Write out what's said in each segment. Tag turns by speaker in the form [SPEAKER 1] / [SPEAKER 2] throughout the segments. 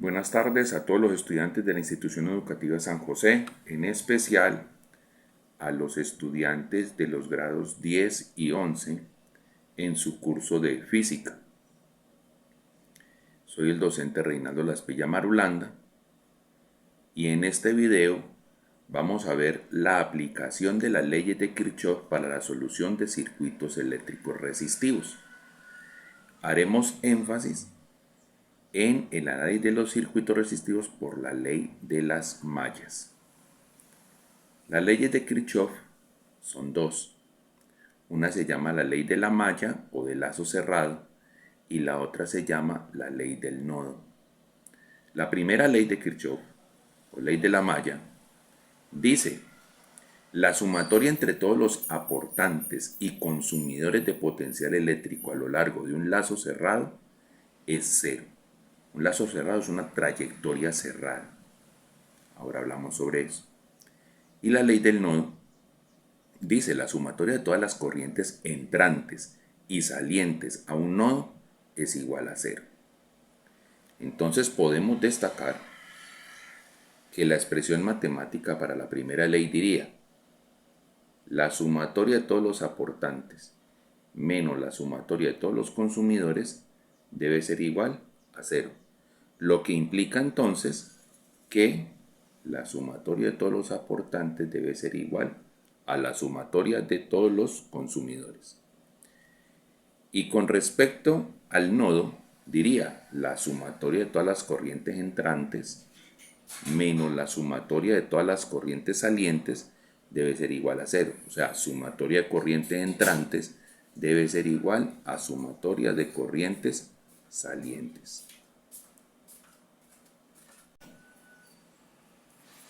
[SPEAKER 1] Buenas tardes a todos los estudiantes de la Institución Educativa San José, en especial a los estudiantes de los grados 10 y 11 en su curso de física. Soy el docente Reinaldo Laspilla Marulanda y en este video vamos a ver la aplicación de las leyes de Kirchhoff para la solución de circuitos eléctricos resistivos. Haremos énfasis en el análisis de los circuitos resistivos por la ley de las mallas. Las leyes de Kirchhoff son dos. Una se llama la ley de la malla o del lazo cerrado y la otra se llama la ley del nodo. La primera ley de Kirchhoff o ley de la malla dice: la sumatoria entre todos los aportantes y consumidores de potencial eléctrico a lo largo de un lazo cerrado es cero. Un lazo cerrado es una trayectoria cerrada. Ahora hablamos sobre eso. Y la ley del nodo dice: la sumatoria de todas las corrientes entrantes y salientes a un nodo es igual a cero. Entonces podemos destacar que la expresión matemática para la primera ley diría: la sumatoria de todos los aportantes menos la sumatoria de todos los consumidores debe ser igual a cero. Lo que implica entonces que la sumatoria de todos los aportantes debe ser igual a la sumatoria de todos los consumidores. Y con respecto al nodo, diría: la sumatoria de todas las corrientes entrantes menos la sumatoria de todas las corrientes salientes debe ser igual a cero. O sea, sumatoria de corrientes entrantes debe ser igual a sumatoria de corrientes salientes.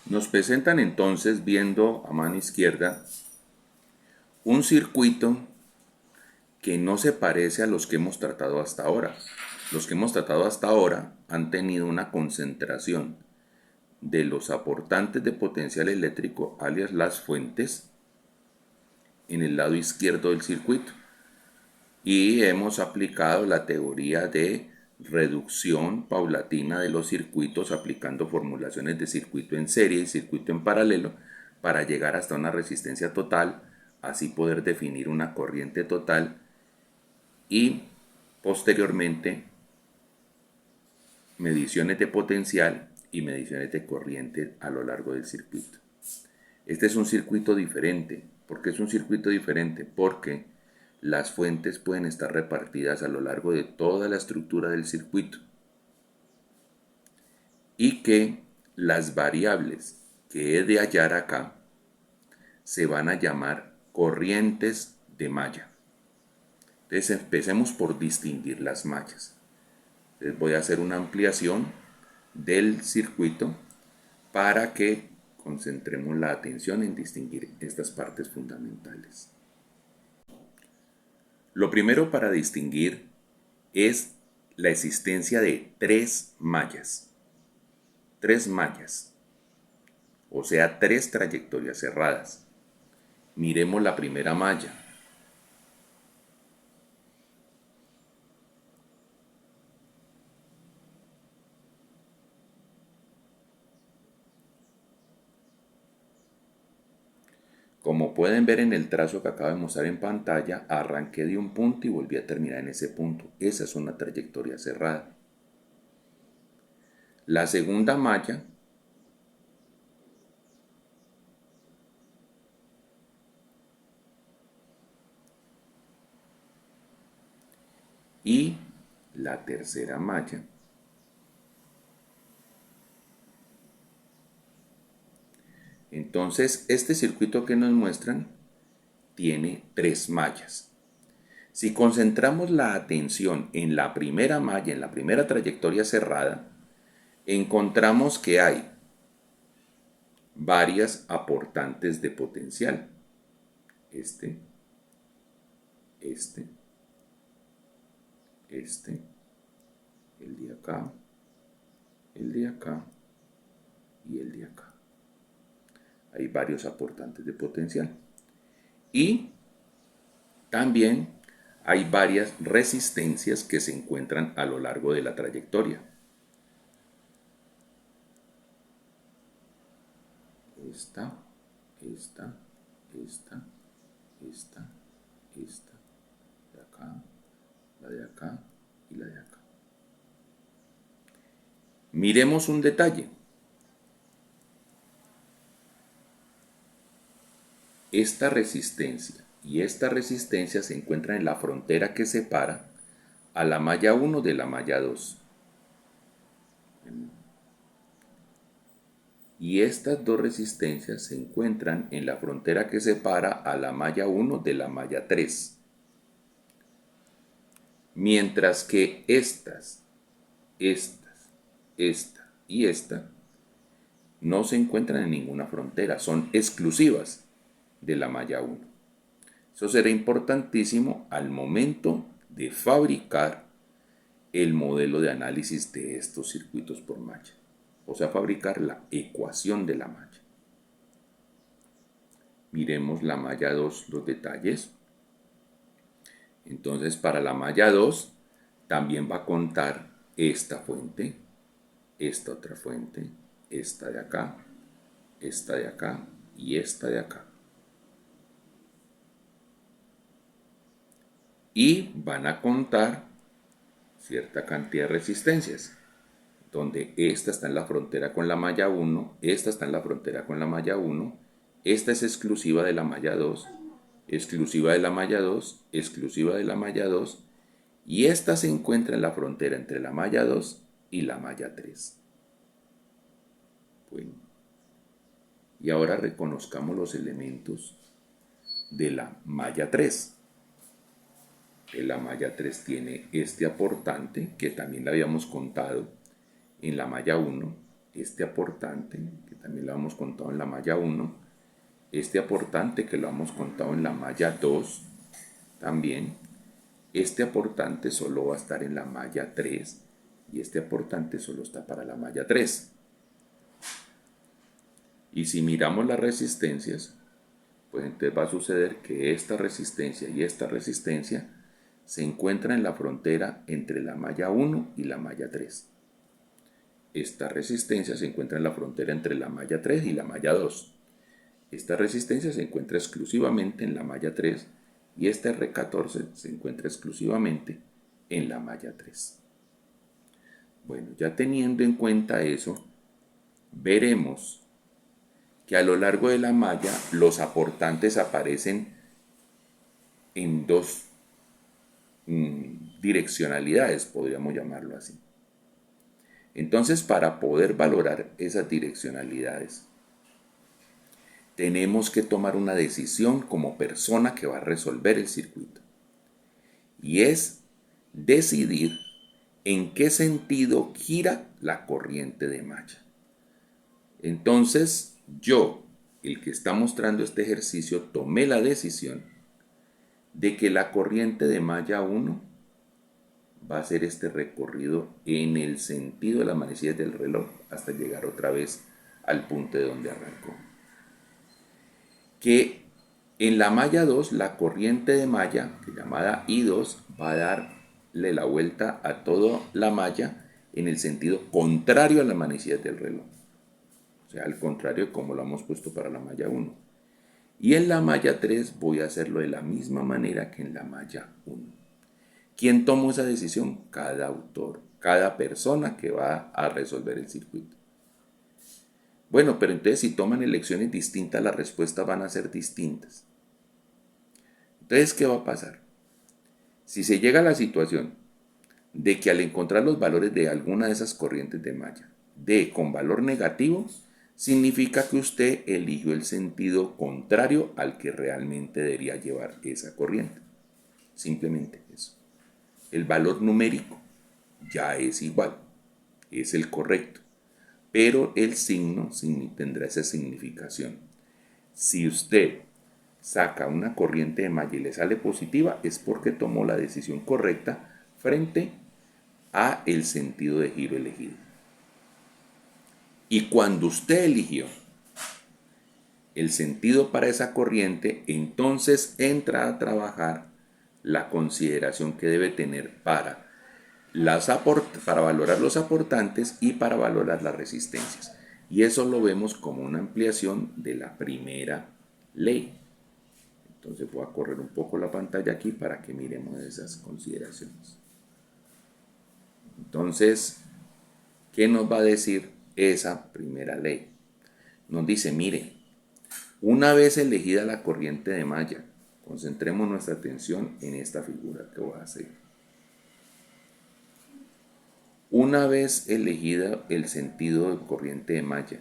[SPEAKER 1] Nos presentan entonces, viendo a mano izquierda, un circuito que no se parece a los que hemos tratado hasta ahora. Los que hemos tratado hasta ahora han tenido una concentración de los aportantes de potencial eléctrico, alias las fuentes, en el lado izquierdo del circuito. Y hemos aplicado la teoría de reducción paulatina de los circuitos aplicando formulaciones de circuito en serie y circuito en paralelo para llegar hasta una resistencia total, así poder definir una corriente total y posteriormente mediciones de potencial y mediciones de corriente a lo largo del circuito. Este es un circuito diferente. ¿Por qué es un circuito diferente? Porque las fuentes pueden estar repartidas a lo largo de toda la estructura del circuito y que las variables que he de hallar acá se van a llamar corrientes de malla. Entonces empecemos por distinguir las mallas. Entonces voy a hacer una ampliación del circuito para que concentremos la atención en distinguir estas partes fundamentales. Lo primero para distinguir es la existencia de tres mallas. Tres mallas, o sea, tres trayectorias cerradas. Miremos la primera malla. Como pueden ver en el trazo que acabo de mostrar en pantalla, arranqué de un punto y volví a terminar en ese punto. Esa es una trayectoria cerrada. La segunda malla y la tercera malla Entonces, este circuito que nos muestran tiene tres mallas. Si concentramos la atención en la primera malla, en la primera trayectoria cerrada, encontramos que hay varias aportantes de potencial. Este, el de acá, el de acá y el de acá. Hay varios aportantes de potencial. Y también hay varias resistencias que se encuentran a lo largo de la trayectoria. esta, esta, esta, esta, esta, de acá, la de acá y la de acá. Miremos un detalle. Esta resistencia y esta resistencia se encuentran en la frontera que separa a la malla 1 de la malla 2. Y estas dos resistencias se encuentran en la frontera que separa a la malla 1 de la malla 3. Mientras que estas, esta y esta no se encuentran en ninguna frontera, son exclusivas de la malla 1. Eso será importantísimo al momento de fabricar el modelo de análisis de estos circuitos por malla, o sea, fabricar la ecuación de la malla. Miremos la malla 2, los detalles. Entonces, para la malla 2 también va a contar esta fuente, esta otra fuente, esta de acá y esta de acá. Y van a contar cierta cantidad de resistencias, donde esta está en la frontera con la malla 1, esta está en la frontera con la malla 1, esta es exclusiva de la malla 2, exclusiva de la malla 2, exclusiva de la malla 2, y esta se encuentra en la frontera entre la malla 2 y la malla 3. Bueno, y ahora reconozcamos los elementos de la malla 3. La malla 3 tiene este aportante, que también lo habíamos contado en la malla 1, este aportante, que también lo habíamos contado en la malla 1, este aportante que lo hemos contado en la malla 2 también, este aportante solo va a estar en la malla 3 y este aportante solo está para la malla 3. Y si miramos las resistencias, pues entonces va a suceder que esta resistencia y esta resistencia se encuentran en la frontera entre la malla 1 y la malla 3. Esta resistencia se encuentra en la frontera entre la malla 3 y la malla 2. Esta resistencia se encuentra exclusivamente en la malla 3 y este R14 se encuentra exclusivamente en la malla 3. Bueno, ya teniendo en cuenta eso, veremos que a lo largo de la malla los aportantes aparecen en dos direccionalidades, podríamos llamarlo así. Entonces, para poder valorar esas direccionalidades, tenemos que tomar una decisión como persona que va a resolver el circuito. Y es decidir en qué sentido gira la corriente de malla. Entonces, yo, el que está mostrando este ejercicio, tomé la decisión de que la corriente de malla 1 va a hacer este recorrido en el sentido de las manecillas del reloj hasta llegar otra vez al punto de donde arrancó. Que en la malla 2, la corriente de malla, llamada I2, va a darle la vuelta a toda la malla en el sentido contrario a las manecillas del reloj. O sea, al contrario de como lo hemos puesto para la malla 1. Y en la malla 3 voy a hacerlo de la misma manera que en la malla 1. ¿Quién tomó esa decisión? Cada autor, cada persona que va a resolver el circuito. Bueno, pero entonces si toman elecciones distintas, las respuestas van a ser distintas. Entonces, ¿qué va a pasar? Si se llega a la situación de que al encontrar los valores de alguna de esas corrientes de malla, D con valor negativo, significa que usted eligió el sentido contrario al que realmente debería llevar esa corriente. Simplemente eso. El valor numérico ya es igual, es el correcto, pero el signo tendrá esa significación. Si usted saca una corriente de malla y le sale positiva, es porque tomó la decisión correcta frente a el sentido de giro elegido. Y cuando usted eligió el sentido para esa corriente, entonces entra a trabajar la consideración que debe tener para valorar los aportantes y para valorar las resistencias. Y eso lo vemos como una ampliación de la primera ley. Entonces voy a correr un poco la pantalla aquí para que miremos esas consideraciones. Entonces, ¿qué nos va a decir esa primera ley? Nos dice, mire, una vez elegida la corriente de malla, concentremos nuestra atención en esta figura que voy a hacer. Una vez elegida el sentido de corriente de malla,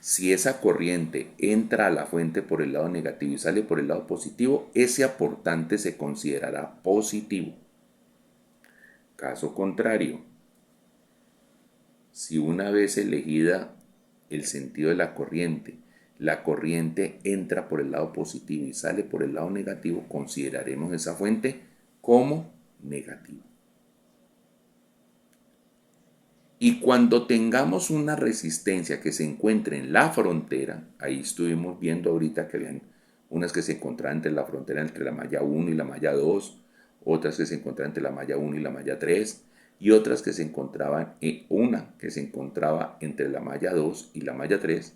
[SPEAKER 1] si esa corriente entra a la fuente por el lado negativo y sale por el lado positivo, ese aportante se considerará positivo. Caso contrario, si una vez elegida el sentido de la corriente entra por el lado positivo y sale por el lado negativo, consideraremos esa fuente como negativa. Y cuando tengamos una resistencia que se encuentre en la frontera, ahí estuvimos viendo ahorita que habían unas que se encontraban entre la frontera entre la malla 1 y la malla 2, otras que se encontraban entre la malla 1 y la malla 3, y otras que se encontraban, una que se encontraba entre la malla 2 y la malla 3.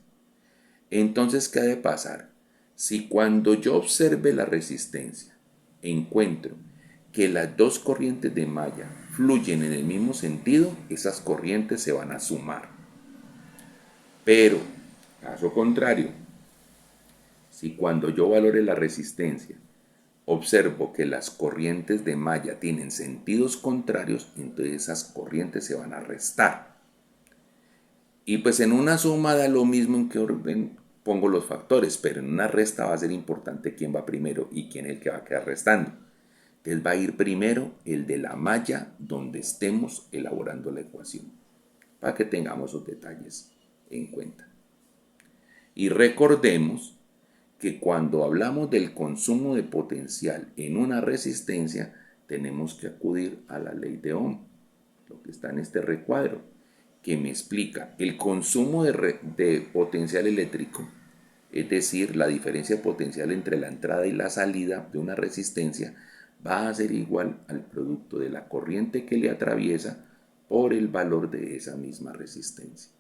[SPEAKER 1] Entonces, ¿qué ha de pasar? Si cuando yo observe la resistencia encuentro que las dos corrientes de malla fluyen en el mismo sentido, esas corrientes se van a sumar. Pero, caso contrario, si cuando yo valore la resistencia observo que las corrientes de malla tienen sentidos contrarios, entonces esas corrientes se van a restar. Y pues en una suma da lo mismo en qué orden pongo los factores, pero en una resta va a ser importante quién va primero y quién es el que va a quedar restando. Entonces va a ir primero el de la malla donde estemos elaborando la ecuación, para que tengamos esos detalles en cuenta. Y recordemos que cuando hablamos del consumo de potencial en una resistencia, tenemos que acudir a la ley de Ohm, lo que está en este recuadro, que me explica el consumo de potencial eléctrico, es decir, la diferencia potencial entre la entrada y la salida de una resistencia, va a ser igual al producto de la corriente que le atraviesa por el valor de esa misma resistencia.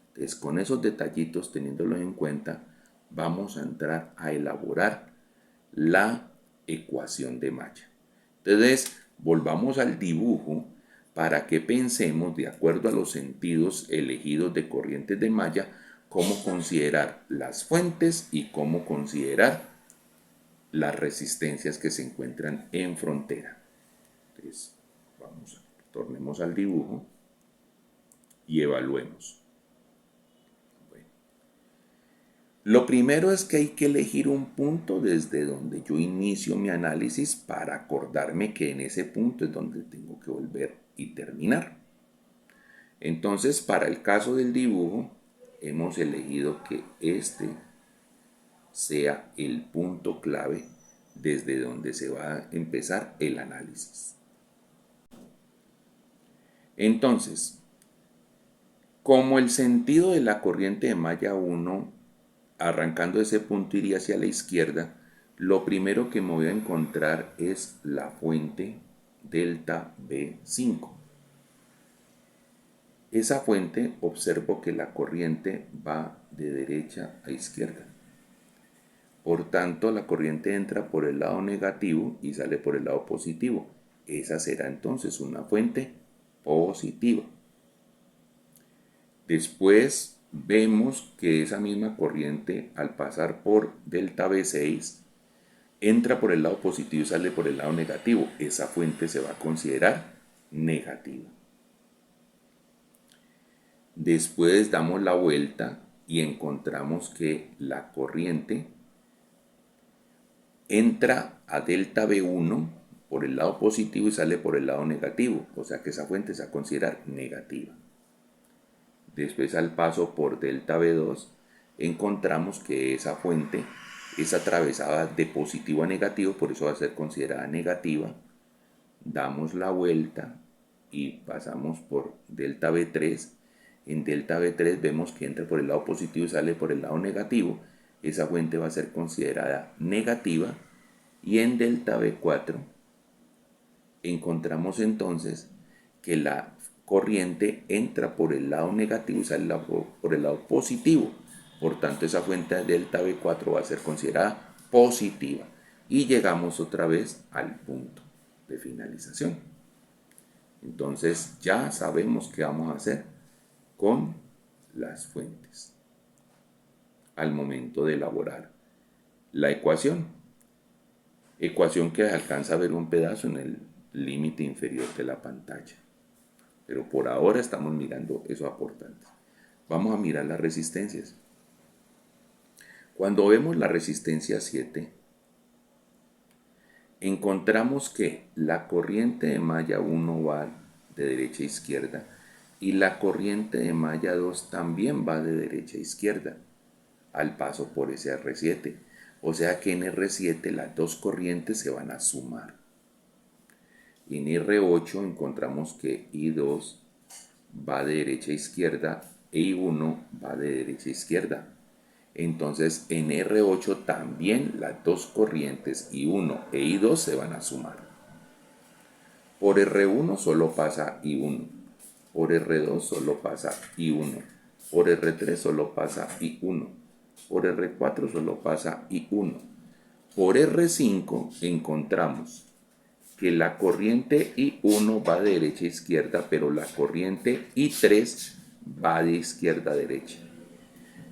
[SPEAKER 1] Entonces, con esos detallitos, teniéndolos en cuenta, vamos a entrar a elaborar la ecuación de malla. Entonces, volvamos al dibujo para que pensemos, de acuerdo a los sentidos elegidos de corrientes de malla, cómo considerar las fuentes y cómo considerar las resistencias que se encuentran en frontera. Entonces, tornemos al dibujo y evaluemos. Bueno. Lo primero es que hay que elegir un punto desde donde yo inicio mi análisis para acordarme que en ese punto es donde tengo que volver y terminar. Entonces, para el caso del dibujo, hemos elegido que este sea el punto clave desde donde se va a empezar el análisis. Entonces, como el sentido de la corriente de malla 1, arrancando ese punto iría hacia la izquierda, lo primero que me voy a encontrar es la fuente delta B5. Esa fuente observo que la corriente va de derecha a izquierda. Por tanto, la corriente entra por el lado negativo y sale por el lado positivo. Esa será entonces una fuente positiva. Después vemos que esa misma corriente, al pasar por delta B6, entra por el lado positivo y sale por el lado negativo. Esa fuente se va a considerar negativa. Después damos la vuelta y encontramos que la corriente entra a delta B1 por el lado positivo y sale por el lado negativo, o sea que esa fuente se va a considerar negativa. Después, al paso por delta B2, encontramos que esa fuente es atravesada de positivo a negativo, por eso va a ser considerada negativa. Damos la vuelta y pasamos por delta B3. En delta B3 vemos que entra por el lado positivo y sale por el lado negativo. Esa fuente va a ser considerada negativa. Y en delta B4 encontramos entonces que la corriente entra por el lado negativo y sale por el lado positivo. Por tanto, esa fuente de delta B4 va a ser considerada positiva. Y llegamos otra vez al punto de finalización. Entonces ya sabemos qué vamos a hacer con las fuentes al momento de elaborar la ecuación. Ecuación que alcanza a ver un pedazo en el límite inferior de la pantalla. Pero por ahora estamos mirando esos aportantes. Vamos a mirar las resistencias. Cuando vemos la resistencia 7, encontramos que la corriente de malla 1 va de derecha a izquierda y la corriente de malla 2 también va de derecha a izquierda al paso por ese R7. O sea que en R7 las dos corrientes se van a sumar. En R8 encontramos que I2 va de derecha a izquierda e I1 va de derecha a izquierda. Entonces en R8 también las dos corrientes I1 e I2 se van a sumar. Por R1 solo pasa I1, por R2 solo pasa I1, por R3 solo pasa I1, por R4 solo pasa I1. Por R5 encontramos que la corriente I1 va de derecha a izquierda, pero la corriente I3 va de izquierda a derecha.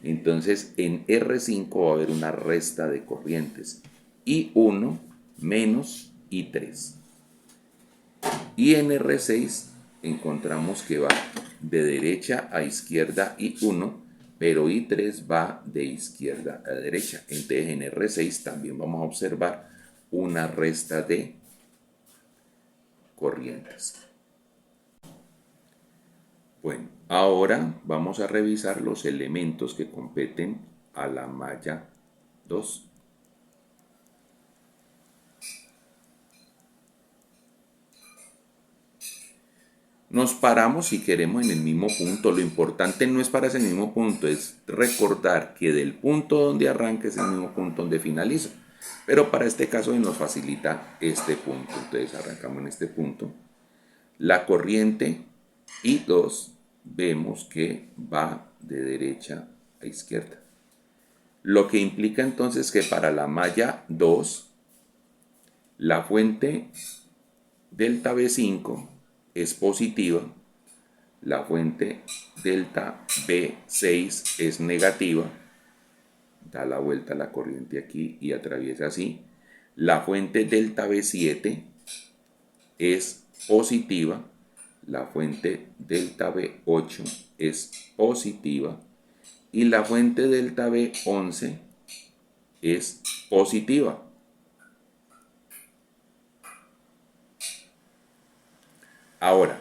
[SPEAKER 1] Entonces en R5 va a haber una resta de corrientes, I1 menos I3. Y en R6 encontramos que va de derecha a izquierda I1, pero I3 va de izquierda a derecha. Entonces en R6 también vamos a observar una resta de corrientes. Bueno, ahora vamos a revisar los elementos que competen a la malla 2. Nos paramos si queremos en el mismo punto. Lo importante no es pararse en el mismo punto, es recordar que del punto donde arranca es el mismo punto donde finaliza. Pero para este caso nos facilita este punto. Entonces arrancamos en este punto. La corriente I2 vemos que va de derecha a izquierda. Lo que implica entonces que para la malla 2, la fuente delta B5 es positiva, la fuente delta B6 es negativa, da la vuelta a la corriente aquí y atraviesa así. La fuente delta B7 es positiva, la fuente delta B8 es positiva y la fuente delta B11 es positiva. Ahora,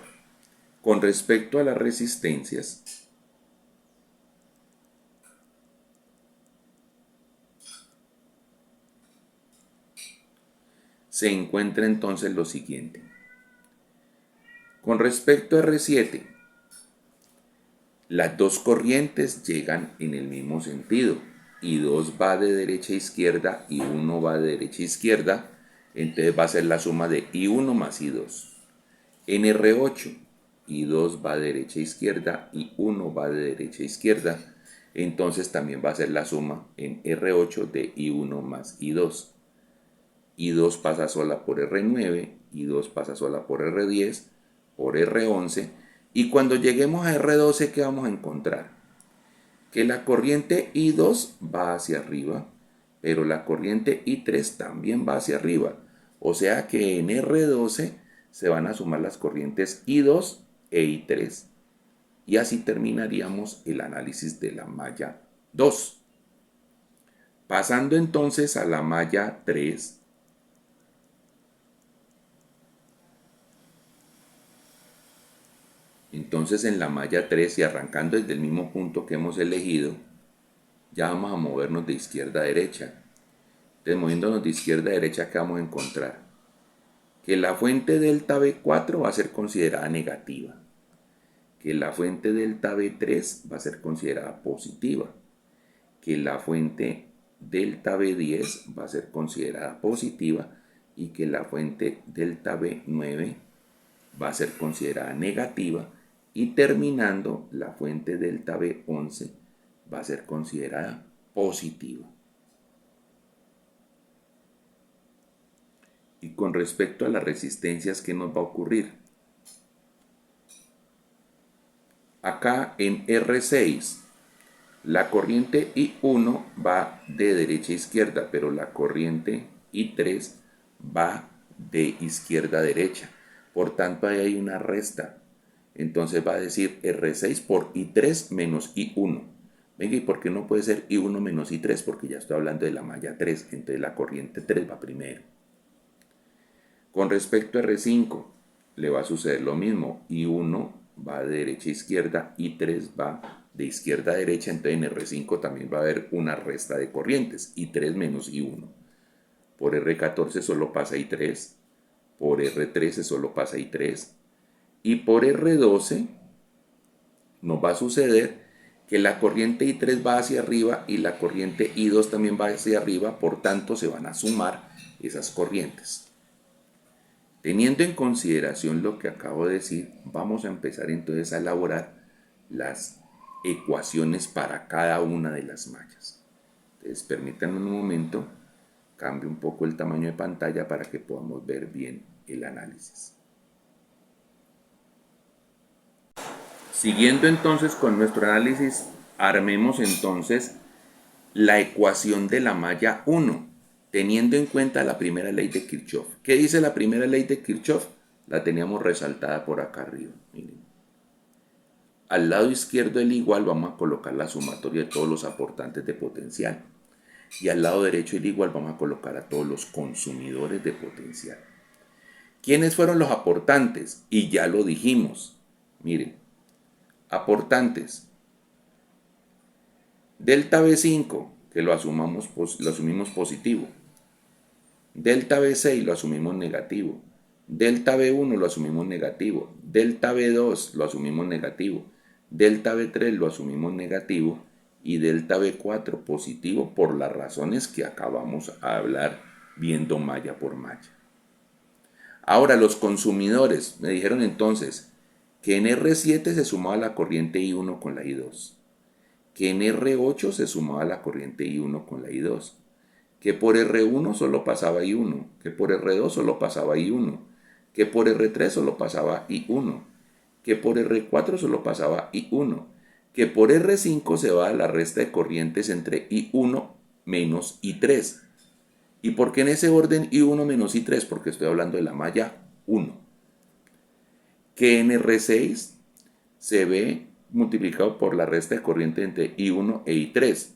[SPEAKER 1] con respecto a las resistencias, se encuentra entonces lo siguiente. Con respecto a R7, las dos corrientes llegan en el mismo sentido. I2 va de derecha a izquierda y I1 va de derecha a izquierda. Entonces va a ser la suma de I1 más I2. En R8, I2 va de derecha a izquierda y I1 va de derecha a izquierda. Entonces también va a ser la suma en R8 de I1 más I2. I2 pasa sola por R9, I2 pasa sola por R10, por R11. Y cuando lleguemos a R12, ¿qué vamos a encontrar? Que la corriente I2 va hacia arriba, pero la corriente I3 también va hacia arriba. O sea que en R12 se van a sumar las corrientes I2 e I3. Y así terminaríamos el análisis de la malla 2. Pasando entonces a la malla 3. Entonces en la malla 3 y arrancando desde el mismo punto que hemos elegido, ya vamos a movernos de izquierda a derecha. Entonces moviéndonos de izquierda a derecha, ¿qué vamos a encontrar? Que la fuente delta B4 va a ser considerada negativa. Que la fuente delta B3 va a ser considerada positiva. Que la fuente delta B10 va a ser considerada positiva y que la fuente delta B9 va a ser considerada negativa y terminando la fuente delta B11 va a ser considerada positiva. Y con respecto a las resistencias, ¿qué nos va a ocurrir? Acá en R6, la corriente I1 va de derecha a izquierda, pero la corriente I3 va de izquierda a derecha. Por tanto, ahí hay una resta. Entonces va a decir R6 por I3 menos I1. Venga, ¿y por qué no puede ser I1 menos I3? Porque ya estoy hablando de la malla 3, entonces la corriente 3 va primero. Con respecto a R5, le va a suceder lo mismo. I1 va de derecha a izquierda, I3 va de izquierda a derecha, entonces en R5 también va a haber una resta de corrientes, I3 menos I1. Por R14 solo pasa I3, por R13 solo pasa I3, y por R12 nos va a suceder que la corriente I3 va hacia arriba y la corriente I2 también va hacia arriba, por tanto se van a sumar esas corrientes. Teniendo en consideración lo que acabo de decir, vamos a empezar entonces a elaborar las ecuaciones para cada una de las mallas. Entonces, permítanme un momento, cambio un poco el tamaño de pantalla para que podamos ver bien el análisis. Siguiendo entonces con nuestro análisis, armemos entonces la ecuación de la malla 1. Teniendo en cuenta la primera ley de Kirchhoff. ¿Qué dice la primera ley de Kirchhoff? La teníamos resaltada por acá arriba. Miren. Al lado izquierdo del igual vamos a colocar la sumatoria de todos los aportantes de potencial. Y al lado derecho del igual vamos a colocar a todos los consumidores de potencial. ¿Quiénes fueron los aportantes? Y ya lo dijimos. Miren, aportantes. Delta B5, que lo asumimos positivo. Delta B6 lo asumimos negativo. Delta B1 lo asumimos negativo. Delta B2 lo asumimos negativo. Delta B3 lo asumimos negativo. Y delta B4 positivo por las razones que acabamos de hablar viendo malla por malla. Ahora los consumidores me dijeron entonces que en R7 se sumaba la corriente I1 con la I2. Que en R8 se sumaba la corriente I1 con la I2. Que por R1 solo pasaba I1, que por R2 solo pasaba I1, que por R3 solo pasaba I1, que por R4 solo pasaba I1, que por R5 se va a la resta de corrientes entre I1 menos I3. ¿Y por qué en ese orden I1 menos I3? Porque estoy hablando de la malla 1. Que en R6 se ve multiplicado por la resta de corriente entre I1 e I3.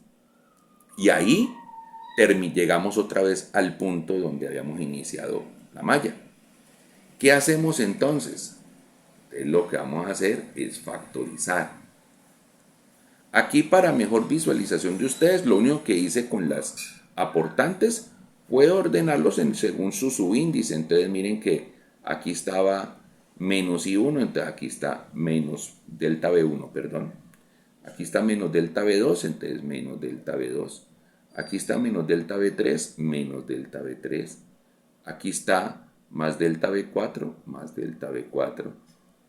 [SPEAKER 1] Y ahí llegamos otra vez al punto donde habíamos iniciado la malla. ¿Qué hacemos entonces? Lo que vamos a hacer es factorizar. Aquí, para mejor visualización de ustedes, lo único que hice con las aportantes fue ordenarlos según su subíndice. Entonces miren que aquí estaba menos I1, entonces aquí está menos delta B1, perdón. Aquí está menos delta B2, entonces menos delta B2. Aquí está menos delta B3, menos delta B3. Aquí está más delta B4, más delta B4.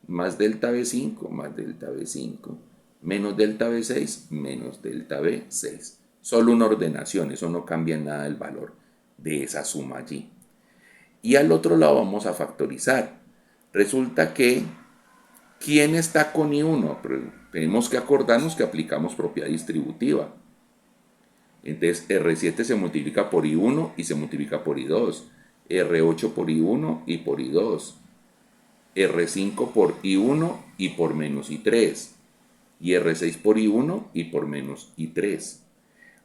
[SPEAKER 1] Más delta B5, más delta B5. Menos delta B6, menos delta B6. Solo una ordenación, eso no cambia nada el valor de esa suma allí. Y al otro lado vamos a factorizar. Resulta que, ¿quién está con I1? Pero tenemos que acordarnos que aplicamos propiedad distributiva. Entonces R7 se multiplica por I1 y se multiplica por I2. R8 por I1 y por I2. R5 por I1 y por menos I3. Y R6 por I1 y por menos I3.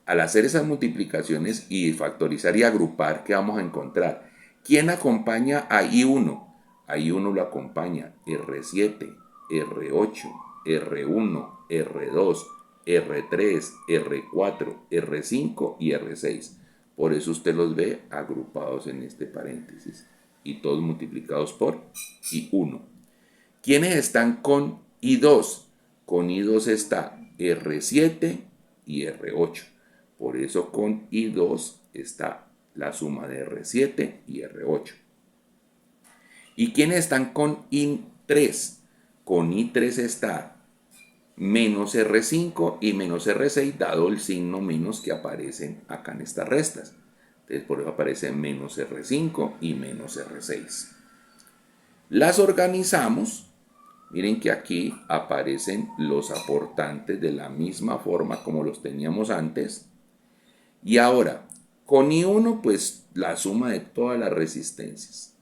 [SPEAKER 1] Al hacer esas multiplicaciones y factorizar y agrupar, ¿qué vamos a encontrar? ¿Quién acompaña a I1? A I1 lo acompaña R7, R8, R1, R2, R3, R4, R5 y R6. Por eso usted los ve agrupados en este paréntesis y todos multiplicados por I1. ¿Quiénes están con I2? Con I2 está R7 y R8. Por eso con I2 está la suma de R7 y R8. ¿Y quiénes están con I3? con I3 está menos R5 y menos R6, dado el signo menos que aparecen acá en estas restas. Entonces por eso aparece menos R5 y menos R6. Las organizamos. Miren que aquí aparecen los aportantes de la misma forma como los teníamos antes. Y ahora, con I1, pues la suma de todas las resistencias.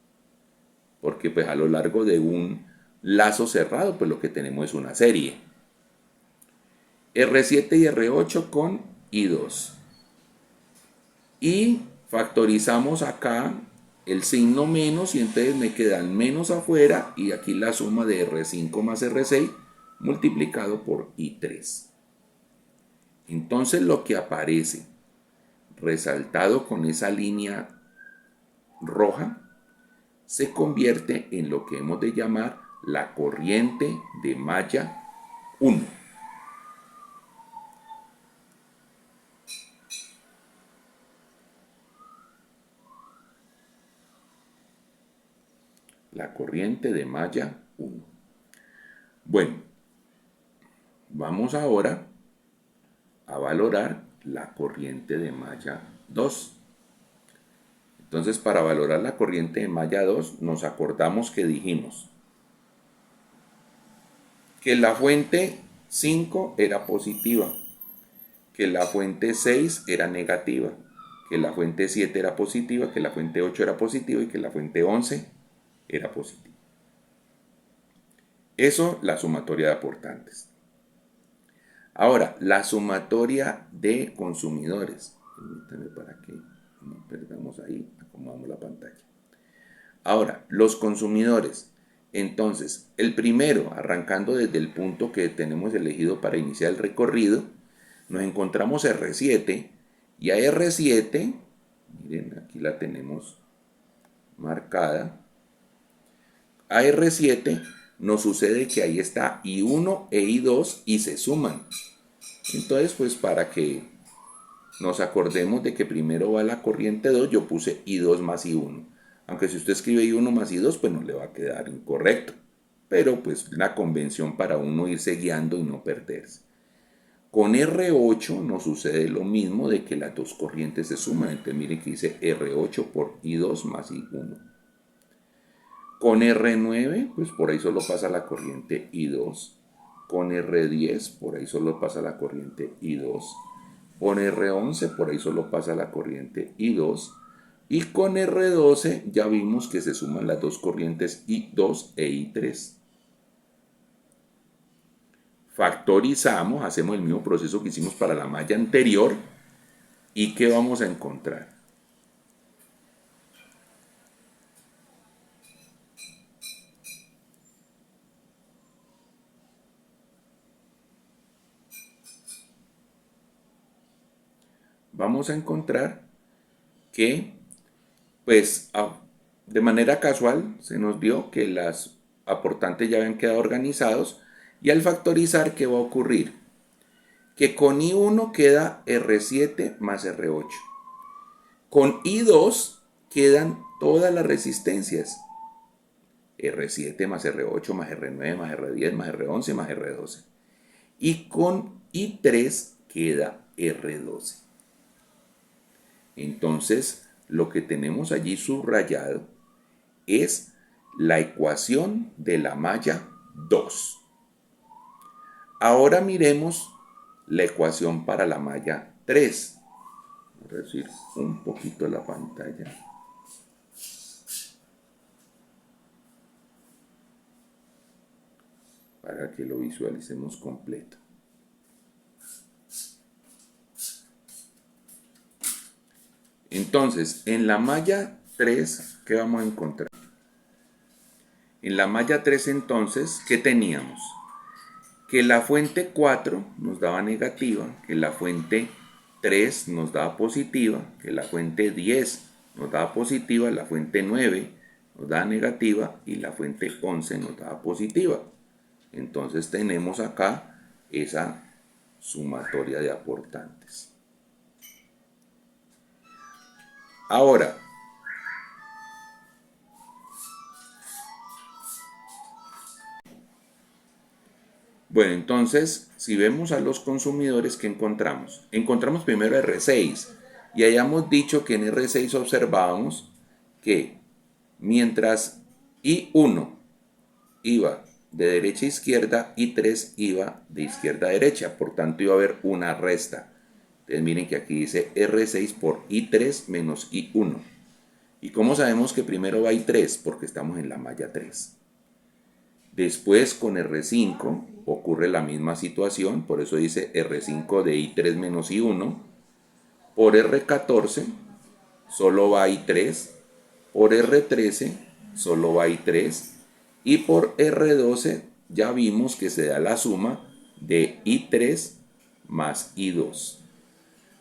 [SPEAKER 1] Porque pues a lo largo de un lazo cerrado, pues lo que tenemos es una serie. R7 y R8 con I2. Y factorizamos acá el signo menos y entonces me quedan menos afuera y aquí la suma de R5 más R6 multiplicado por I3. Entonces lo que aparece resaltado con esa línea roja se convierte en lo que hemos de llamar la corriente de malla 1. La corriente de malla 1. Bueno, vamos ahora a valorar la corriente de malla 2. Entonces, para valorar la corriente de malla 2, nos acordamos que dijimos que la fuente 5 era positiva, que la fuente 6 era negativa, que la fuente 7 era positiva, que la fuente 8 era positiva y que la fuente 11 era positiva. Eso, la sumatoria de aportantes. Ahora, la sumatoria de consumidores. Permítanme para que no perdamos ahí, acomodamos la pantalla. Ahora, los consumidores. Entonces, el primero, arrancando desde el punto que tenemos elegido para iniciar el recorrido, nos encontramos R7 y a R7, miren, aquí la tenemos marcada. A R7 nos sucede que ahí está I1 e I2 y se suman. Entonces, pues para que nos acordemos de que primero va la corriente 2, yo puse I2 más I1. Aunque si usted escribe I1 más I2, pues no le va a quedar incorrecto. Pero pues la convención para uno irse guiando y no perderse. Con R8 nos sucede lo mismo de que las dos corrientes se suman. Entonces miren que dice R8 por I2 más I1. Con R9, pues por ahí solo pasa la corriente I2. Con R10, por ahí solo pasa la corriente I2. Con R11, por ahí solo pasa la corriente I2. Y con R12 ya vimos que se suman las dos corrientes I2 e I3. Factorizamos, hacemos el mismo proceso que hicimos para la malla anterior. ¿Y qué vamos a encontrar? Vamos a encontrar que, pues, de manera casual se nos dio que las aportantes ya habían quedado organizados y al factorizar, ¿qué va a ocurrir? Que con I1 queda R7 más R8. Con I2 quedan todas las resistencias. R7 más R8 más R9 más R10 más R11 más R12. Y con I3 queda R12. Entonces, lo que tenemos allí subrayado es la ecuación de la malla 2. Ahora miremos la ecuación para la malla 3. Voy a reducir un poquito la pantalla. Para que lo visualicemos completo. Entonces, en la malla 3, ¿qué vamos a encontrar? En la malla 3, entonces, ¿qué teníamos? Que la fuente 4 nos daba negativa, que la fuente 3 nos daba positiva, que la fuente 10 nos daba positiva, la fuente 9 nos daba negativa y la fuente 11 nos daba positiva. Entonces tenemos acá esa sumatoria de aportantes. Ahora, Bueno, entonces, si vemos a los consumidores, ¿qué encontramos? Encontramos primero R6 y hayamos dicho que en R6 observábamos que mientras I1 iba de derecha a izquierda, I3 iba de izquierda a derecha, por tanto iba a haber una resta. Entonces miren que aquí dice R6 por I3 menos I1. ¿Y cómo sabemos que primero va I3? Porque estamos en la malla 3. Después con R5 ocurre la misma situación, por eso dice R5 de I3 menos I1. Por R14 solo va I3, por R13 solo va I3 y por R12 ya vimos que se da la suma de I3 más I2.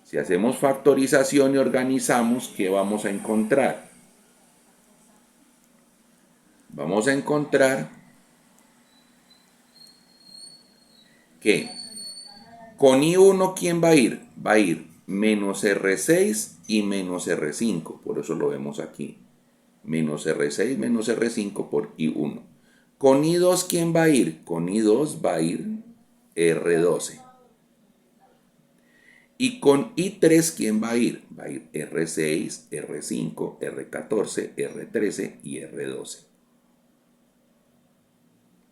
[SPEAKER 1] Si hacemos factorización y organizamos, ¿qué vamos a encontrar? Vamos a encontrar que con I1, ¿quién va a ir? Va a ir menos R6 y menos R5, por eso lo vemos aquí. Menos R6 menos R5 por I1. Con I2, ¿quién va a ir? Con I2 va a ir R12. Y con I3, ¿quién va a ir? Va a ir R6, R5, R14, R13 y R12.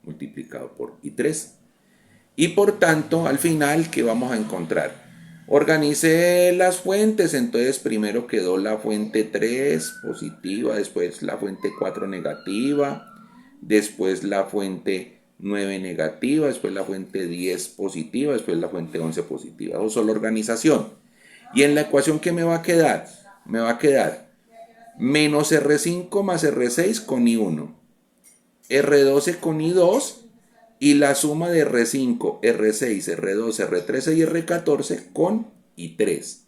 [SPEAKER 1] Multiplicado por I3. Y por tanto, al final, ¿qué vamos a encontrar? Organicé las fuentes, entonces primero quedó la fuente 3 positiva, después la fuente 4 negativa, después la fuente 9 negativa, después la fuente 10 positiva, después la fuente 11 positiva. Eso es solo organización. Y en la ecuación, ¿qué me va a quedar? Me va a quedar menos R5 más R6 con I1, R12 con I2 y la suma de R5, R6, R12, R13 y R14 con I3.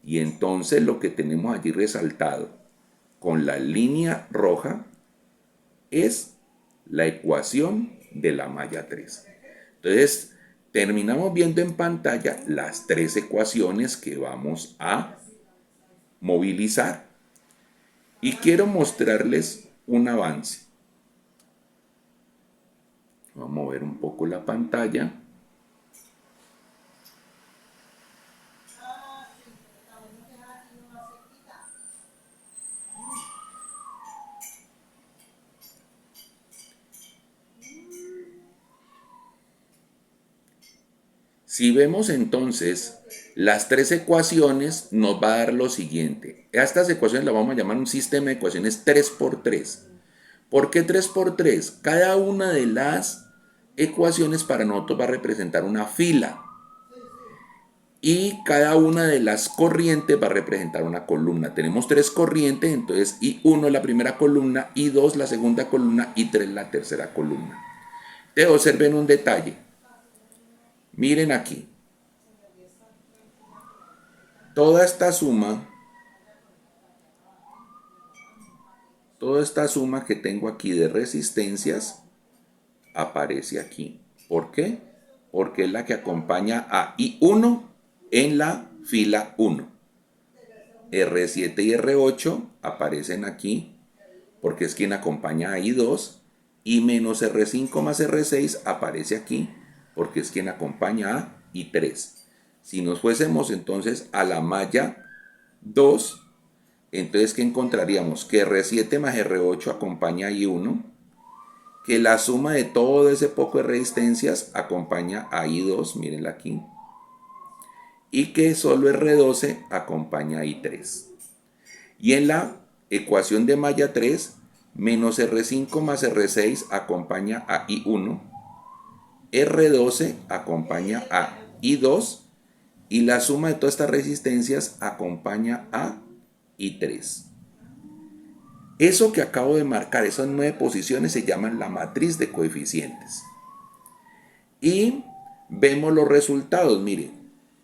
[SPEAKER 1] Y entonces lo que tenemos allí resaltado con la línea roja es la ecuación de la malla 3. Entonces, terminamos viendo en pantalla las tres ecuaciones que vamos a movilizar. Y quiero mostrarles un avance. Vamos a mover un poco la pantalla. Si vemos entonces las tres ecuaciones, nos va a dar lo siguiente. A estas ecuaciones las vamos a llamar un sistema de ecuaciones 3×3. ¿Por qué 3×3? Cada una de las ecuaciones para nosotros va a representar una fila. Y cada una de las corrientes va a representar una columna. Tenemos tres corrientes, entonces I1 es la primera columna, I2 la segunda columna, I3 la tercera columna. Te observen un detalle. Miren aquí. Toda esta suma que tengo aquí de resistencias aparece aquí. ¿Por qué? Porque es la que acompaña a I1 en la fila 1. R7 y R8 aparecen aquí porque es quien acompaña a I2 y menos R5 más R6 aparece aquí porque es quien acompaña a I3. Si nos fuésemos entonces a la malla 2, entonces ¿qué encontraríamos? Que R7 más R8 acompaña a I1, que la suma de todo ese poco de resistencias acompaña a I2, mírenla aquí, y que solo R12 acompaña a I3. Y en la ecuación de malla 3, menos R5 más R6 acompaña a I1, R12 acompaña a I2 y la suma de todas estas resistencias acompaña a I3. Eso que acabo de marcar, esas 9 posiciones, se llaman la matriz de coeficientes. Y vemos los resultados. Miren,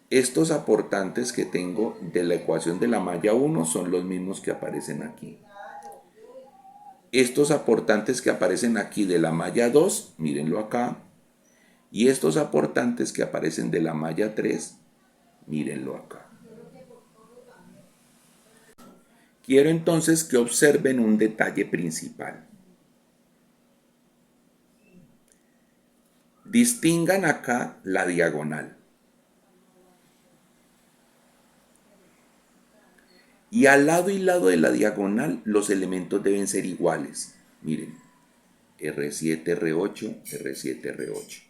[SPEAKER 1] estos aportantes que tengo de la ecuación de la malla 1 son los mismos que aparecen aquí. Estos aportantes que aparecen aquí de la malla 2, mírenlo acá. Y estos aportantes que aparecen de la malla 3, mírenlo acá. Quiero entonces que observen un detalle principal. Distingan acá la diagonal. Y al lado y lado de la diagonal los elementos deben ser iguales. Miren, R7, R8, R7, R8.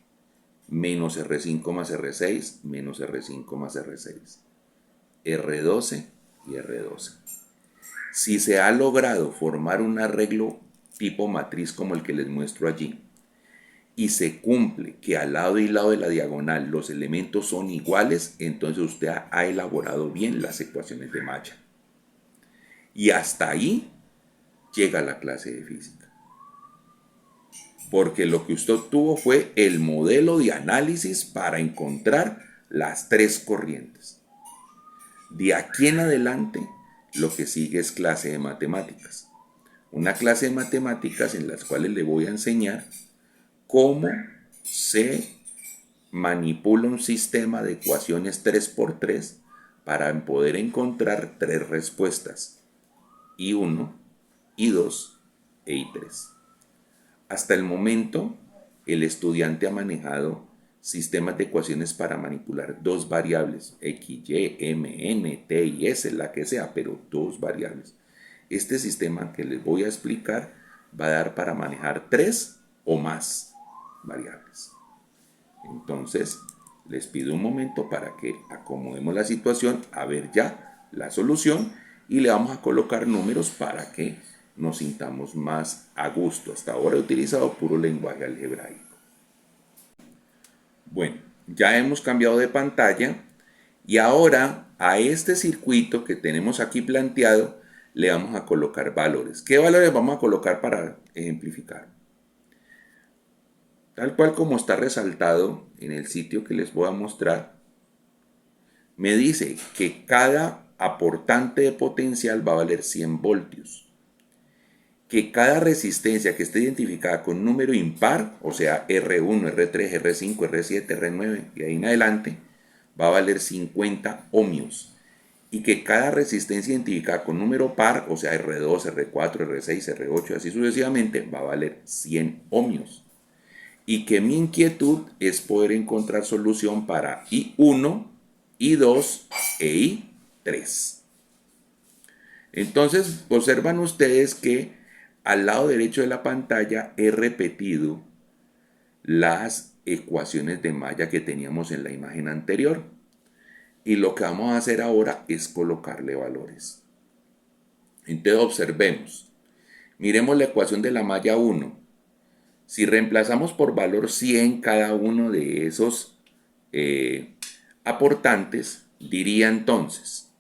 [SPEAKER 1] Menos R5 más R6, menos R5 más R6. R12 y R12. Si se ha logrado formar un arreglo tipo matriz como el que les muestro allí, y se cumple que al lado y lado de la diagonal los elementos son iguales, entonces usted ha elaborado bien las ecuaciones de malla. Y hasta ahí llega la clase de física. Porque lo que usted obtuvo fue el modelo de análisis para encontrar las tres corrientes. De aquí en adelante, lo que sigue es clase de matemáticas. Una clase de matemáticas en las cuales le voy a enseñar cómo se manipula un sistema de ecuaciones 3×3 para poder encontrar tres respuestas. I1, I2 e I3. Hasta el momento, el estudiante ha manejado sistemas de ecuaciones para manipular dos variables, X, Y, M, N, T y S, la que sea, pero dos variables. Este sistema que les voy a explicar va a dar para manejar tres o más variables. Entonces, les pido un momento para que acomodemos la situación, a ver ya la solución, y le vamos a colocar números para que nos sintamos más a gusto. Hasta ahora he utilizado puro lenguaje algebraico. Bueno, ya hemos cambiado de pantalla y ahora a este circuito que tenemos aquí planteado le vamos a colocar valores. ¿Qué valores vamos a colocar para ejemplificar? Tal cual como está resaltado en el sitio que les voy a mostrar, me dice que cada aportante de potencial va a valer 100 voltios. Que cada resistencia que esté identificada con un número impar, o sea R1, R3, R5, R7, R9 y ahí en adelante, va a valer 50 ohmios. Y que cada resistencia identificada con número par, o sea R2, R4, R6, R8, así sucesivamente, va a valer 100 ohmios. Y que mi inquietud es poder encontrar solución para I1, I2 e I3. Entonces, observan ustedes que al lado derecho de la pantalla he repetido las ecuaciones de malla que teníamos en la imagen anterior. Y lo que vamos a hacer ahora es colocarle valores. Entonces observemos. Miremos la ecuación de la malla 1. Si reemplazamos por valor 100 cada uno de esos aportantes, diría entonces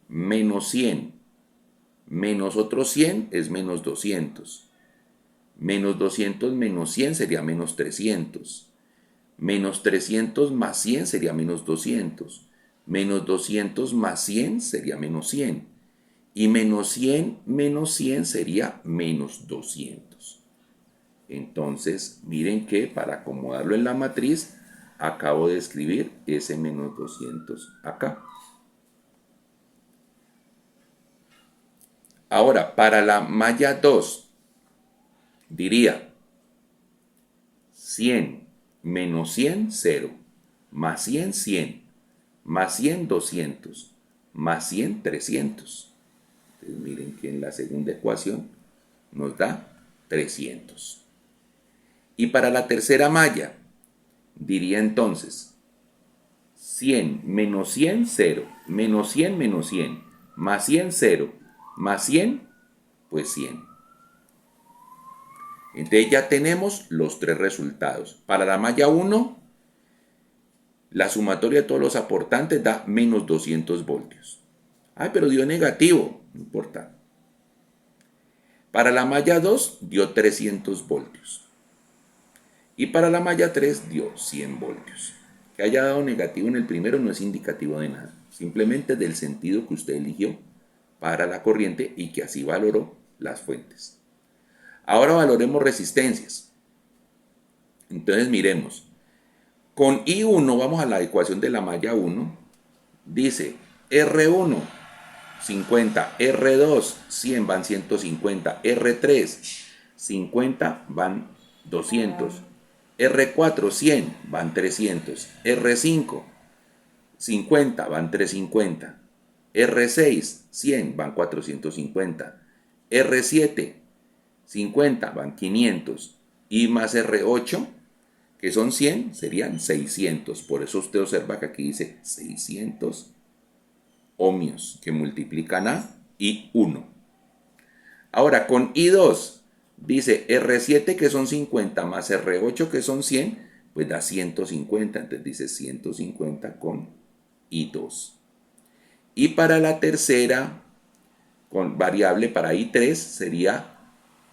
[SPEAKER 1] menos 100 menos otro 100 es menos 200. Menos 200 menos 100 sería menos 300. Menos 300 más 100 sería menos 200. Menos 200 más 100 sería menos 100. Y menos 100 menos 100 sería menos 200. Entonces, miren que para acomodarlo en la matriz, acabo de escribir ese menos 200 acá. Ahora, para la malla 2, diría 100 menos 100, 0, más 100, 100, más 100, 200, más 100, 300. Entonces miren que en la segunda ecuación nos da 300. Y para la tercera malla, diría entonces 100 menos 100, 0, menos 100, menos 100, más 100, 0, más 100, pues 100. Entonces ya tenemos los tres resultados. Para la malla 1, la sumatoria de todos los aportantes da menos 200 voltios. Ay, pero dio negativo, no importa. Para la malla 2 dio 300 voltios. Y para la malla 3 dio 100 voltios. Que haya dado negativo en el primero no es indicativo de nada. Simplemente del sentido que usted eligió para la corriente y que así valoró las fuentes. Ahora valoremos resistencias. Entonces miremos. Con I1 vamos a la ecuación de la malla 1. Dice R1 50, R2 100 van 150, R3 50 van 200 R4, 100, van 300. R5, 50, van 350. R6, 100, van 450. R7, 50, van 500. Y más R8, que son 100, serían 600. Por eso usted observa que aquí dice 600 ohmios, que multiplican a I1. Ahora, con I2, dice R7 que son 50 más R8 que son 100, pues da 150. Entonces dice 150 con I2. Y para la tercera, con variable para I3, sería